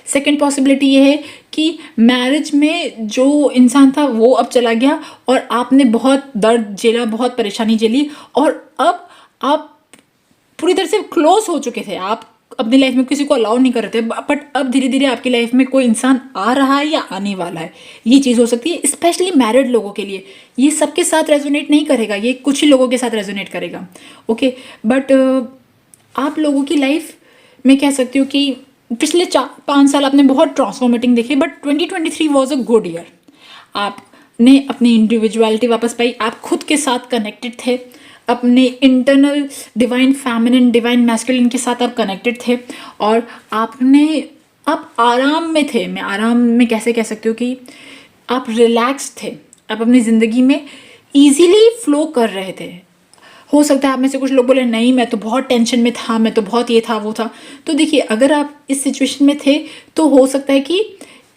A: सेकंड पॉसिबिलिटी ये है कि मैरिज में जो इंसान था वो अब चला गया, और आपने बहुत दर्द झेला, बहुत परेशानी झेली, और अब आप पूरी तरह से क्लोज हो चुके थे। आप अपनी लाइफ में किसी को अलाउ नहीं कर रहे थे, बट अब धीरे धीरे आपकी लाइफ में कोई इंसान आ रहा है या आने वाला है। ये चीज़ हो सकती है, स्पेशली मैरिड लोगों के लिए। ये सबके साथ रेजोनेट नहीं करेगा, ये कुछ ही लोगों के साथ रेजोनेट करेगा। ओके, बट आप लोगों की लाइफ में कह सकती हूँ कि पिछले 4-5 साल आपने बहुत ट्रांसफॉर्मेटिंग देखी, but 2023 was a good year. आपने अपनी इंडिविजुअलिटी वापस पाई, आप खुद के साथ कनेक्टेड थे, अपने internal divine feminine, divine masculine के साथ आप कनेक्टेड थे, और आप आराम में थे। मैं आराम में कैसे कह सकती हूँ कि आप रिलैक्स थे, आप अपनी ज़िंदगी में ईजिली फ्लो कर रहे थे। हो सकता है आप में से कुछ लोग बोले नहीं मैं तो बहुत टेंशन में था, मैं तो बहुत ये था वो था। तो देखिए अगर आप इस सिचुएशन में थे तो हो सकता है कि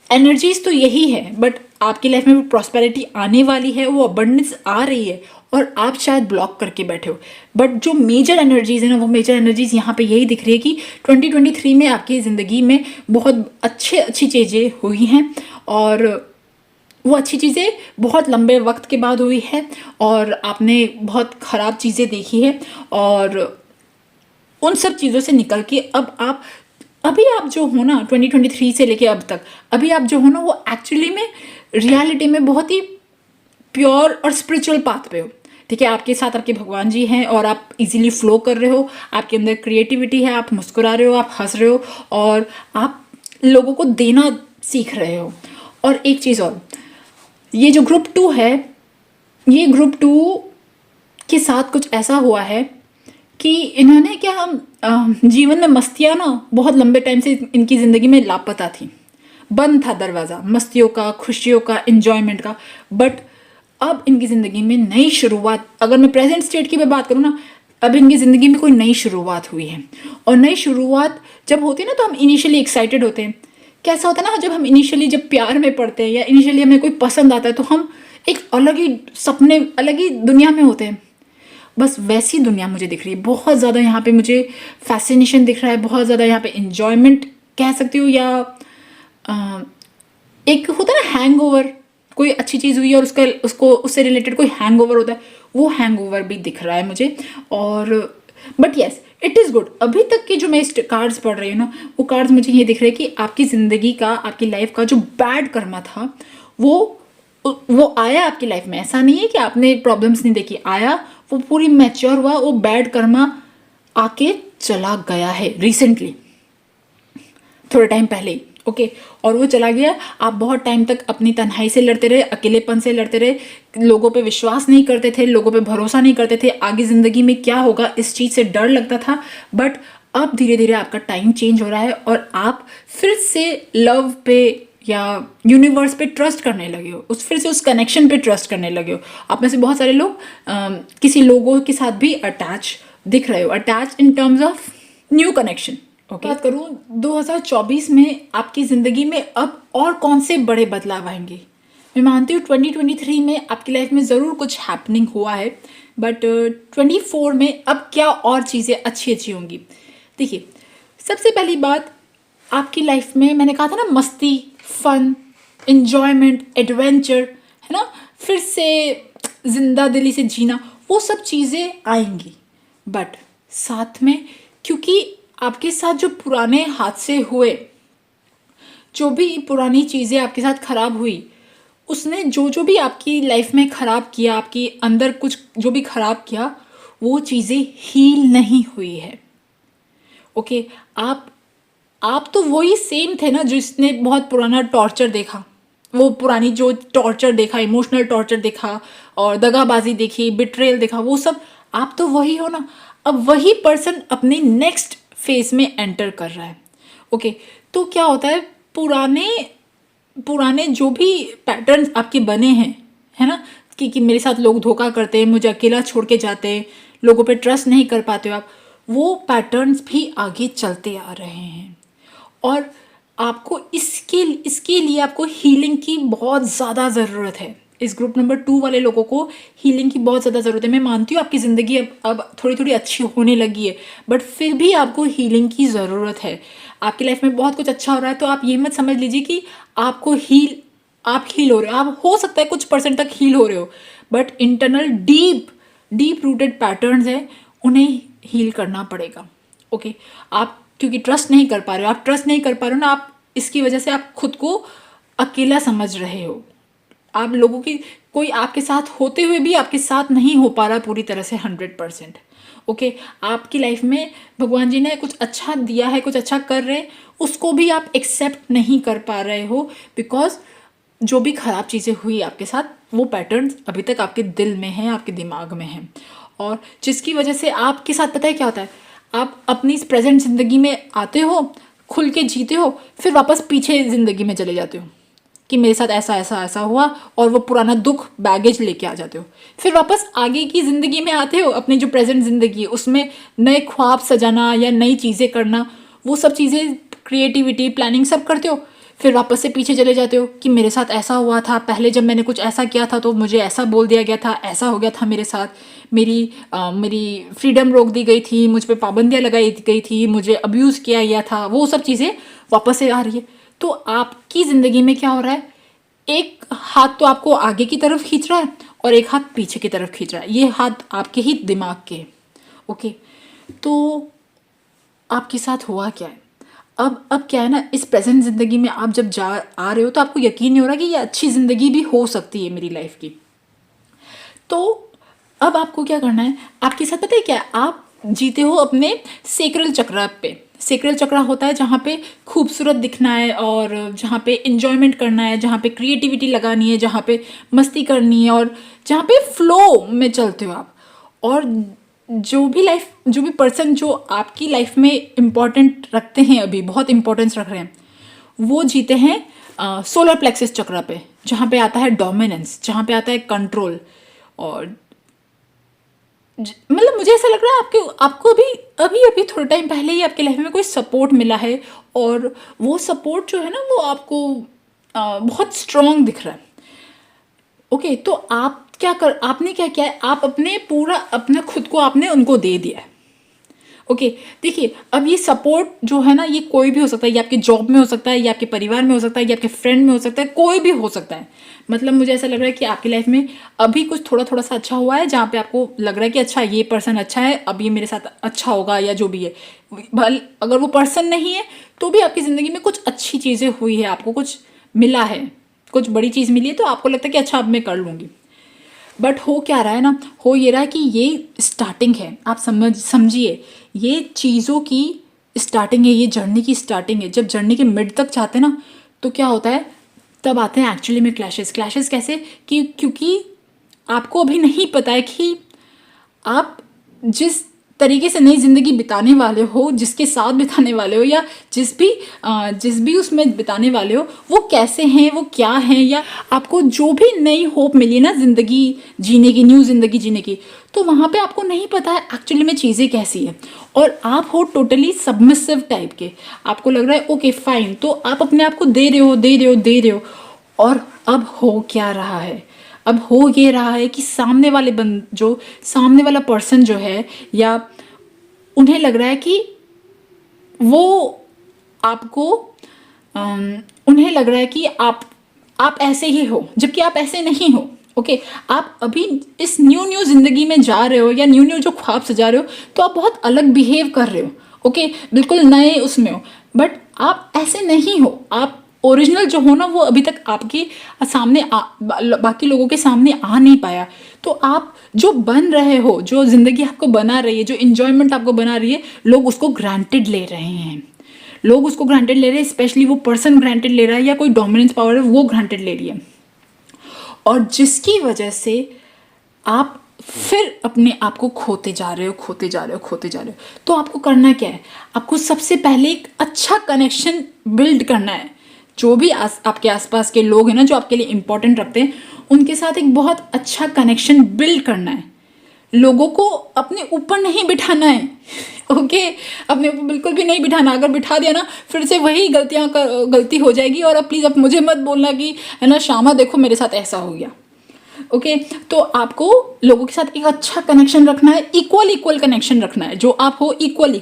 A: एनर्जीज तो यही है, बट आपकी लाइफ में वो प्रॉस्पेरिटी आने वाली है, वो अबंडेंस आ रही है और आप शायद ब्लॉक करके बैठे हो। बट जो मेजर एनर्जीज है ना, वो मेजर एनर्जीज यहाँ पे यही दिख रही है कि 2023 में आपकी ज़िंदगी में बहुत अच्छी चीज़ें हुई हैं और वो अच्छी चीज़ें बहुत लंबे वक्त के बाद हुई है और आपने बहुत ख़राब चीज़ें देखी है और उन सब चीज़ों से निकल के अब आप अभी आप जो हो ना 2023 से लेके अब तक अभी आप जो हो ना वो एक्चुअली में रियलिटी में बहुत ही प्योर और स्पिरिचुअल पाथ पे हो। ठीक है, आपके साथ आपके भगवान जी हैं और आप इजीली फ्लो कर रहे हो, आपके अंदर क्रिएटिविटी है, आप मुस्कुरा रहे हो, आप हंस रहे हो और आप लोगों को देना सीख रहे हो। और एक चीज़ और, ये जो ग्रुप 2 है, ये ग्रुप 2 के साथ कुछ ऐसा हुआ है कि इन्होंने जीवन में मस्तियाँ ना बहुत लंबे टाइम से इनकी ज़िंदगी में लापता थी, बंद था दरवाज़ा मस्तियों का, खुशियों का, एंजॉयमेंट का। बट अब इनकी ज़िंदगी में नई शुरुआत, अगर मैं प्रेजेंट स्टेट की मैं बात करूँ ना, अब इनकी ज़िंदगी में कोई नई शुरुआत हुई है। और नई शुरुआत जब होती है ना तो हम इनिशियली एक्साइटेड होते हैं। कैसा होता है ना, जब हम इनिशियली जब प्यार में पड़ते हैं या इनिशियली हमें कोई पसंद आता है तो हम एक अलग ही सपने, अलग ही दुनिया में होते हैं। बस वैसी दुनिया मुझे दिख रही है। बहुत ज़्यादा यहाँ पे मुझे फैसिनेशन दिख रहा है, बहुत ज़्यादा यहाँ पे इंजॉयमेंट कह सकती हूँ, या एक होता है ना हैंगओवर, कोई अच्छी चीज़ हुई है और उसको उससे रिलेटेड कोई हैंगओवर होता है, वो हैंगओवर भी दिख रहा है मुझे। और but yes, it is good. अभी तक के जो मैं कार्ड्स पढ़ रही हूँ ना, वो कार्ड्स मुझे ये दिख रहे हैं कि आपकी ज़िंदगी का, आपकी लाइफ का जो बैड कर्मा था वो आया आपकी लाइफ में। ऐसा नहीं है कि आपने प्रॉब्लम्स नहीं देखी, आया, वो पूरी मैच्योर हुआ, वो बैड कर्मा आके चला गया है रिसेंटली, थोड़े टाइम पहले। ओके, और वो चला गया। आप बहुत टाइम तक अपनी तन्हाई से लड़ते रहे, अकेलेपन से लड़ते रहे, लोगों पे विश्वास नहीं करते थे, लोगों पे भरोसा नहीं करते थे, आगे ज़िंदगी में क्या होगा इस चीज़ से डर लगता था। बट अब धीरे धीरे आपका टाइम चेंज हो रहा है और आप फिर से लव पे या यूनिवर्स पे ट्रस्ट करने लगे हो, फिर से उस कनेक्शन पे ट्रस्ट करने लगे हो। आप में से बहुत सारे लोग किसी लोगों के साथ भी अटैच दिख रहे हो, attach in terms of new connection. Okay, बात करूँ 2024 में आपकी ज़िंदगी में अब और कौन से बड़े बदलाव आएंगे। मैं मानती हूँ 2023 में आपकी लाइफ में ज़रूर कुछ हैपनिंग हुआ है, बट 24 में अब क्या और चीज़ें अच्छी होंगी। देखिए, सबसे पहली बात, आपकी लाइफ में मैंने कहा था ना, मस्ती, फन, एन्जॉयमेंट, एडवेंचर, है ना, फिर से जिंदा दिली से जीना, वो सब चीज़ें आएंगी। बट साथ में, क्योंकि आपके साथ जो पुराने हादसे हुए, जो भी पुरानी चीज़ें आपके साथ खराब हुई, उसने जो भी आपकी लाइफ में ख़राब किया, आपके अंदर कुछ जो भी ख़राब किया, वो चीज़ें हील नहीं हुई है। ओके, आप तो वही सेम थे ना जिसने बहुत पुराना टॉर्चर देखा, वो पुरानी जो टॉर्चर देखा, इमोशनल टॉर्चर देखा और दगाबाजी देखी, बिट्रेयल देखा, वो सब आप तो वही हो ना। अब वही पर्सन अपने नेक्स्ट फेज में एंटर कर रहा है। ओके, तो क्या होता है, पुराने जो भी पैटर्न्स आपके बने हैं, है ना, कि मेरे साथ लोग धोखा करते हैं, मुझे अकेला छोड़ के जाते हैं, लोगों पे ट्रस्ट नहीं कर पाते हो आप, वो पैटर्न्स भी आगे चलते आ रहे हैं। और आपको इसके लिए आपको हीलिंग की बहुत ज़्यादा ज़रूरत है। इस ग्रुप नंबर 2 वाले लोगों को हीलिंग की बहुत ज़्यादा ज़रूरत है। मैं मानती हूँ आपकी ज़िंदगी अब थोड़ी अच्छी होने लगी है, बट फिर भी आपको हीलिंग की ज़रूरत है। आपकी लाइफ में बहुत कुछ अच्छा हो रहा है, तो आप ये मत समझ लीजिए कि आप हील हो रहे हो। आप हो सकता है कुछ परसेंट तक हील हो रहे हो, but internal deep rooted patterns हैं, उन्हें हील करना पड़ेगा। ओके, आप क्योंकि ट्रस्ट नहीं कर पा रहे हो, आप ट्रस्ट नहीं कर पा रहे हो ना, आप इसकी वजह से आप खुद को अकेला समझ रहे हो। आप लोगों की, कोई आपके साथ होते हुए भी आपके साथ नहीं हो पा रहा पूरी तरह से 100%। ओके, आपकी लाइफ में भगवान जी ने कुछ अच्छा दिया है, कुछ अच्छा कर रहे हैं, उसको भी आप एक्सेप्ट नहीं कर पा रहे हो, बिकॉज जो भी ख़राब चीज़ें हुई आपके साथ, वो पैटर्न्स अभी तक आपके दिल में हैं, आपके दिमाग में हैं, और जिसकी वजह से आपके साथ पता है क्या होता है, आप अपनी इस प्रेजेंट ज़िंदगी में आते हो, खुल के जीते हो, फिर वापस पीछे ज़िंदगी में चले जाते हो, कि मेरे साथ ऐसा ऐसा ऐसा हुआ, और वो पुराना दुख बैगेज लेके आ जाते हो। फिर वापस आगे की ज़िंदगी में आते हो, अपनी जो प्रेजेंट ज़िंदगी है उसमें नए ख्वाब सजाना या नई चीज़ें करना, वो सब चीज़ें, क्रिएटिविटी, प्लानिंग सब करते हो। फिर वापस से पीछे चले जाते हो कि मेरे साथ ऐसा हुआ था पहले, जब मैंने कुछ ऐसा किया था तो मुझे ऐसा बोल दिया गया था, ऐसा हो गया था मेरे साथ, मेरी फ्रीडम रोक दी गई थी, मुझ पे पाबंदियाँ लगाई गई थी, मुझे अब्यूज़ किया गया था। वो सब चीज़ें वापस से आ रही है। तो आपकी ज़िंदगी में क्या हो रहा है, एक हाथ तो आपको आगे की तरफ खींच रहा है और एक हाथ पीछे की तरफ खींच रहा है। ये हाथ आपके ही दिमाग के हैं। ओके, तो आपके साथ हुआ क्या है? अब क्या है ना, इस प्रेजेंट ज़िंदगी में आप जब जा आ रहे हो तो आपको यकीन नहीं हो रहा कि ये अच्छी ज़िंदगी भी हो सकती है मेरी लाइफ की। तो अब आपको क्या करना है, आपके साथ पता है क्या है? आप जीते हो अपने सेक्रल चक्र पे। सेक्रल चक्र होता है जहाँ पे खूबसूरत दिखना है, और जहाँ पे इंजॉयमेंट करना है, जहाँ पे क्रिएटिविटी लगानी है, जहाँ पे मस्ती करनी है, और जहाँ पे फ्लो में चलते हो आप। और जो भी पर्सन जो आपकी लाइफ में इम्पोर्टेंट रखते हैं, अभी बहुत इंपॉर्टेंस रख रहे हैं, वो जीते हैं सोलर प्लेक्सस चक्र पे, जहाँ पे आता है डोमिनेंस, जहाँ पे आता है कंट्रोल। और मतलब मुझे ऐसा लग रहा है आपको अभी अभी अभी थोड़े टाइम पहले ही आपके लाइफ में कोई सपोर्ट मिला है, और वो सपोर्ट जो है ना वो आपको बहुत स्ट्रॉन्ग दिख रहा है। ओके, तो आपने क्या किया है, आप अपना खुद को आपने उनको दे दिया है। ओके, देखिए अब ये सपोर्ट जो है ना, ये कोई भी हो सकता है, ये आपके जॉब में हो सकता है, ये आपके परिवार में हो सकता है, ये आपके फ्रेंड में हो सकता है, कोई भी हो सकता है। मतलब मुझे ऐसा लग रहा है कि आपकी लाइफ में अभी कुछ थोड़ा थोड़ा सा अच्छा हुआ है, जहाँ पे आपको लग रहा है कि अच्छा ये पर्सन अच्छा है, अब ये मेरे साथ अच्छा होगा, या जो भी है। भले अगर वो पर्सन नहीं है तो भी आपकी ज़िंदगी में कुछ अच्छी चीज़ें हुई है, आपको कुछ मिला है, कुछ बड़ी चीज़ मिली है, तो आपको लगता है कि अच्छा अब मैं कर लूँगी। बट हो क्या रहा है ना, हो ये रहा है कि ये स्टार्टिंग है। आप समझिए, ये चीज़ों की स्टार्टिंग है, ये जर्नी की स्टार्टिंग है। जब जर्नी के मिड तक जाते हैं ना, तो क्या होता है, तब आते हैं एक्चुअली में क्लैशेस कैसे, कि क्योंकि आपको अभी नहीं पता है कि आप जिस तरीके से नई ज़िंदगी बिताने वाले हो, जिसके साथ बिताने वाले हो, या जिस भी उसमें बिताने वाले हो, वो कैसे हैं, वो क्या हैं, या आपको जो भी नई होप मिली ना ज़िंदगी जीने की, न्यू ज़िंदगी जीने की, तो वहाँ पे आपको नहीं पता है एक्चुअली में चीज़ें कैसी है। और आप हो टोटली सबमिसिव टाइप के, आपको लग रहा है ओके फाइन, तो आप अपने आप को दे रहे हो। और अब हो क्या रहा है, अब हो ये रहा है कि सामने वाला पर्सन जो है, या उन्हें लग रहा है कि वो आपको उन्हें लग रहा है कि आप ऐसे ही हो, जबकि आप ऐसे नहीं हो। ओके, आप अभी इस न्यू जिंदगी में जा रहे हो, या न्यू जो ख्वाब सजा रहे हो, तो आप बहुत अलग बिहेव कर रहे हो। ओके, बिल्कुल नए उसमें हो, बट आप ऐसे नहीं हो। आप ओरिजिनल जो हो ना, वो अभी तक आपके सामने बाकी लोगों के सामने आ नहीं पाया। तो आप जो बन रहे हो, जो जिंदगी आपको बना रही है, जो इंजॉयमेंट आपको बना रही है, लोग उसको ग्रांटेड ले रहे हैं। लोग उसको ग्रांटेड ले रहे हैं, स्पेशली वो पर्सन ग्रांटेड ले रहा है, या कोई डोमिनेंस पावर है वो ग्रांटेड ले रही है। और जिसकी वजह से आप फिर अपने आप को खोते जा रहे हो। तो आपको करना क्या है, आपको सबसे पहले एक अच्छा कनेक्शन बिल्ड करना है। जो भी आपके आसपास के लोग हैं ना, जो आपके लिए इंपॉर्टेंट रखते हैं, उनके साथ एक बहुत अच्छा कनेक्शन बिल्ड करना है। लोगों को अपने ऊपर नहीं बिठाना है। ओके, अपने ऊपर बिल्कुल भी नहीं बिठाना। अगर बिठा दिया ना, फिर से वही गलती हो जाएगी। और अब प्लीज़ अब मुझे मत बोलना कि है ना श्यामा देखो मेरे साथ ऐसा हो गया। ओके, तो आपको लोगों के साथ एक अच्छा कनेक्शन रखना है, इक्वल कनेक्शन रखना है, जो आप हो इक्वल।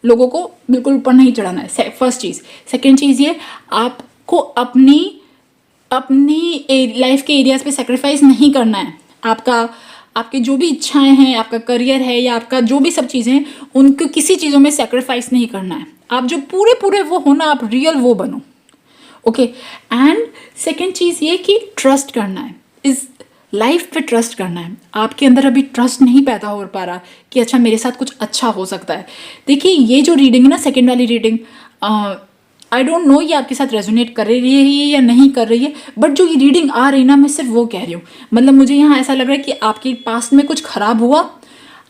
A: लोगों को बिल्कुल ऊपर नहीं चढ़ाना है, फर्स्ट चीज़। सेकेंड चीज़ ये, आपको अपनी लाइफ के एरियाज पे सेक्रीफाइस नहीं करना है। आपके जो भी इच्छाएं हैं, आपका करियर है, या आपका जो भी सब चीज़ें हैं, उनको किसी चीज़ों में सेक्रीफाइस नहीं करना है। आप जो पूरे वो हो ना, आप रियल वो बनो। ओके, एंड सेकेंड चीज़ ये कि ट्रस्ट करना है, इस लाइफ पे ट्रस्ट करना है। आपके अंदर अभी ट्रस्ट नहीं पैदा हो पा रहा कि अच्छा मेरे साथ कुछ अच्छा हो सकता है। देखिए, ये जो रीडिंग है ना, सेकेंड वाली रीडिंग, आई डोंट नो ये आपके साथ रेजोनेट कर रही है या नहीं कर रही है, बट जो ये रीडिंग आ रही है ना, मैं सिर्फ वो कह रही हूँ। मतलब मुझे यहाँ ऐसा लग रहा है कि आपके पास्ट में कुछ खराब हुआ,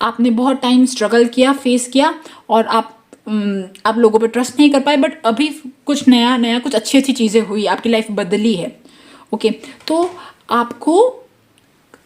A: आपने बहुत टाइम स्ट्रगल किया, फेस किया, और आप आप लोगों पे ट्रस्ट नहीं कर पाए, बट अभी कुछ नया नया कुछ अच्छी अच्छी चीज़ें हुई, आपकी लाइफ बदली है। ओके, तो आपको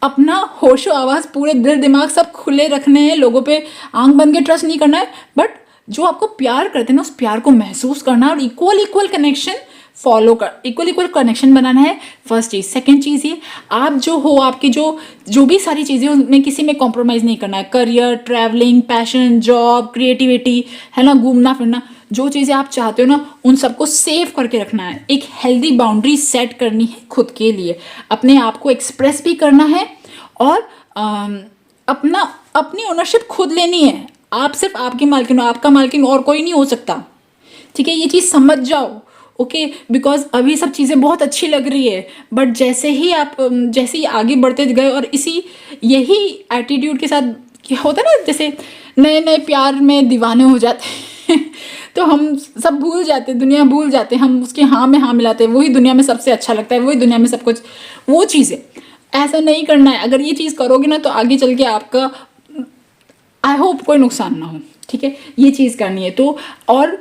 A: अपना होशो आवाज़ पूरे दिल दिमाग सब खुले रखने हैं, लोगों पे आंख बंद के ट्रस्ट नहीं करना है, बट जो आपको प्यार करते हैं ना उस प्यार को महसूस करना और इक्वल कनेक्शन फॉलो कर, इक्वल कनेक्शन बनाना है। फर्स्ट चीज़। सेकंड चीज़ ये, आप जो हो, आपकी जो भी सारी चीज़ें उनमें किसी में कॉम्प्रोमाइज़ नहीं करना है। Career, travelling, passion, job, creativity, है ना, घूमना फिरना, जो चीज़ें आप चाहते हो ना उन सबको सेव करके रखना है। एक हेल्दी बाउंड्री सेट करनी है खुद के लिए, अपने आप को एक्सप्रेस भी करना है और अपनी ओनरशिप खुद लेनी है। आप सिर्फ आपकी मालकिन हो, आपका मालकिन और कोई नहीं हो सकता। ठीक है, ये चीज़ समझ जाओ। ओके, बिकॉज अभी सब चीज़ें बहुत अच्छी लग रही है, बट जैसे ही आगे बढ़ते गए और यही एटीट्यूड के साथ क्या होता है ना, जैसे नए नए प्यार में दीवाने हो जाते हैं तो हम सब भूल जाते हैं, दुनिया भूल जाते हैं, हम उसके हाँ में हाँ मिलाते हैं, वही दुनिया में सबसे अच्छा लगता है, वही दुनिया में सब कुछ, वो चीज़ें। ऐसा नहीं करना है। अगर ये चीज़ करोगे ना तो आगे चल के आपका, आई होप, कोई नुकसान ना हो। ठीक है, ये चीज़ करनी है। तो और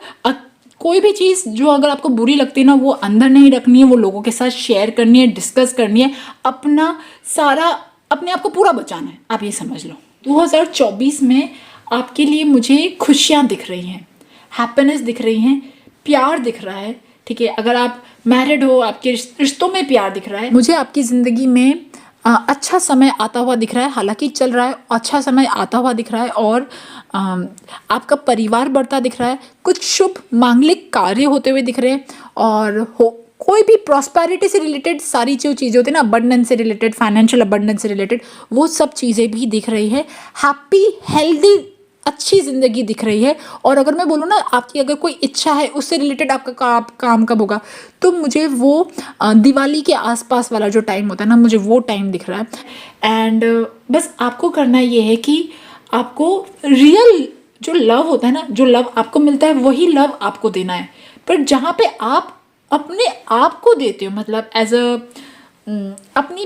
A: कोई भी चीज़ जो अगर आपको बुरी लगती है ना, वो अंदर नहीं रखनी है, वो लोगों के साथ शेयर करनी है, डिस्कस करनी है, अपने आप को पूरा बचाना है। आप ये समझ लो 2024 में आपके लिए मुझे खुशियाँ दिख रही हैं, हैप्पीनेस दिख रही हैं, प्यार दिख रहा है। ठीक है, अगर आप मैरिड हो, आपके रिश्तों में प्यार दिख रहा है। मुझे आपकी ज़िंदगी में अच्छा समय आता हुआ दिख रहा है, हालांकि चल रहा है, अच्छा समय आता हुआ दिख रहा है और आपका परिवार बढ़ता दिख रहा है, कुछ शुभ मांगलिक कार्य होते हुए दिख रहे हैं और कोई भी प्रॉस्पेरिटी से रिलेटेड सारी जो चीज़ें होती है ना, अबंडेंस से रिलेटेड, फाइनेंशियल अबंडेंस से रिलेटेड, वो सब चीज़ें भी दिख रही है। हैप्पी, हेल्दी, अच्छी ज़िंदगी दिख रही है। और अगर मैं बोलूँ ना, आपकी अगर कोई इच्छा है उससे रिलेटेड आपका काम कब होगा, तो मुझे वो दिवाली के आसपास वाला जो टाइम होता है ना, मुझे वो टाइम दिख रहा है। एंड बस आपको करना ये है कि आपको रियल जो लव होता है ना, जो लव आपको मिलता है वही लव आपको देना है। पर जहाँ पे आप अपने आप को देते हो, मतलब एज अपनी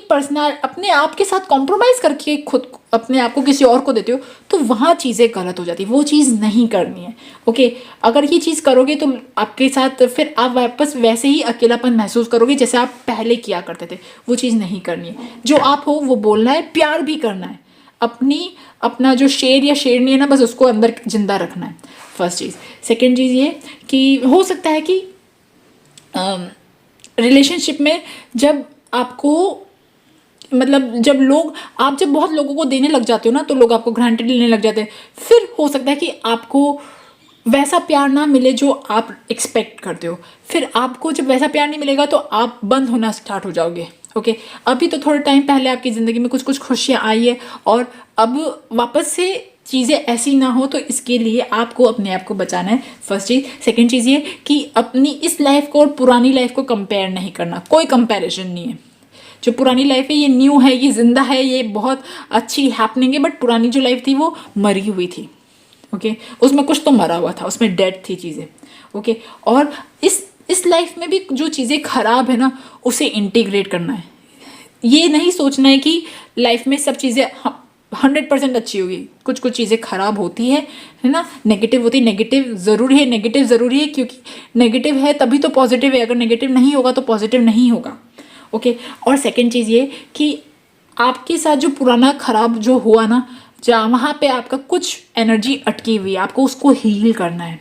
A: अपने आप के साथ कॉम्प्रोमाइज़ करके खुद अपने आप को किसी और को देते हो, तो वहाँ चीज़ें गलत हो जाती है। वो चीज़ नहीं करनी है। ओके, अगर ये चीज़ करोगे तो आपके साथ फिर आप वापस वैसे ही अकेलापन महसूस करोगे जैसे आप पहले किया करते थे। वो चीज़ नहीं करनी है। जो आप हो वो बोलना है, प्यार भी करना है, अपना जो शेर या शेरनी है ना, बस उसको अंदर जिंदा रखना है। फर्स्ट चीज़। सेकेंड चीज़ ये कि हो सकता है कि रिलेशनशिप में जब आपको, मतलब आप जब बहुत लोगों को देने लग जाते हो ना, तो लोग आपको ग्रांटेड लेने लग जाते हैं। फिर हो सकता है कि आपको वैसा प्यार ना मिले जो आप एक्सपेक्ट करते हो। फिर आपको जब वैसा प्यार नहीं मिलेगा तो आप बंद होना स्टार्ट हो जाओगे। ओके, अभी तो थोड़े टाइम पहले आपकी ज़िंदगी में कुछ खुशियाँ आई है और अब वापस से चीज़ें ऐसी ना हो, तो इसके लिए आपको अपने आप को बचाना है। फर्स्ट चीज़। सेकंड चीज़ ये कि अपनी इस लाइफ को और पुरानी लाइफ को कंपेयर नहीं करना, कोई कंपैरिजन नहीं है। जो पुरानी लाइफ है ये न्यू है, ये जिंदा है, ये बहुत अच्छी हैपनिंग है, बट पुरानी जो लाइफ थी वो मरी हुई थी। ओके, उसमें कुछ तो मरा हुआ था, उसमें डेड थी चीज़ें। ओके, और इस लाइफ में भी जो चीज़ें खराब है ना, उसे इंटीग्रेट करना है। ये नहीं सोचना है कि लाइफ में सब चीज़ें 100% अच्छी होगी। कुछ चीज़ें खराब होती है ना, नेगेटिव होती है। नेगेटिव ज़रूरी है, क्योंकि नेगेटिव है तभी तो पॉजिटिव है। अगर नेगेटिव नहीं होगा तो पॉजिटिव नहीं होगा। ओके, और सेकंड चीज़ ये कि आपके साथ जो पुराना खराब जो हुआ ना, जहाँ वहाँ पे आपका कुछ एनर्जी अटकी हुई है, आपको उसको हील करना है।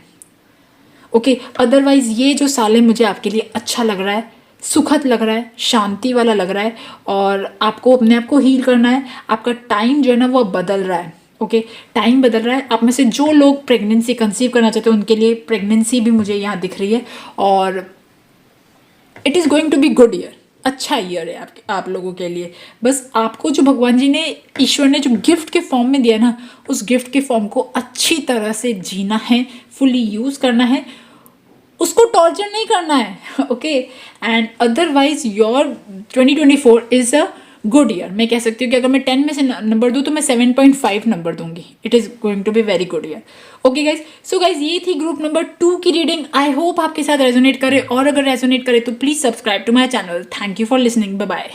A: ओके, अदरवाइज़ ये जो साल है मुझे आपके लिए अच्छा लग रहा है, सुखद लग रहा है, शांति वाला लग रहा है, और आपको अपने आप को हील करना है। आपका टाइम जो है ना वो बदल रहा है। ओके, टाइम बदल रहा है। आप में से जो लोग प्रेगनेंसी कंसीव करना चाहते हैं उनके लिए प्रेगनेंसी भी मुझे यहाँ दिख रही है, और it is going to be good year. अच्छा ईयर है आप लोगों के लिए। बस आपको जो भगवान जी ने, ईश्वर ने जो गिफ्ट के फॉर्म में दिया ना, उस गिफ्ट के फॉर्म को अच्छी तरह से जीना है, फुली यूज़ करना है, उसको टॉर्चर नहीं करना है। Okay, and otherwise your 2024 is a good year. मैं कह सकती हूँ कि अगर मैं 10 में से नंबर दूँ तो मैं 7.5 नंबर दूंगी। It is going to be very good year. Okay guys, so guys ये थी ग्रुप नंबर 2 की रीडिंग। आई होप आपके साथ रेजोनेट करे, और अगर रेजोनेट करे तो please subscribe to my channel. Thank you for listening. Bye bye.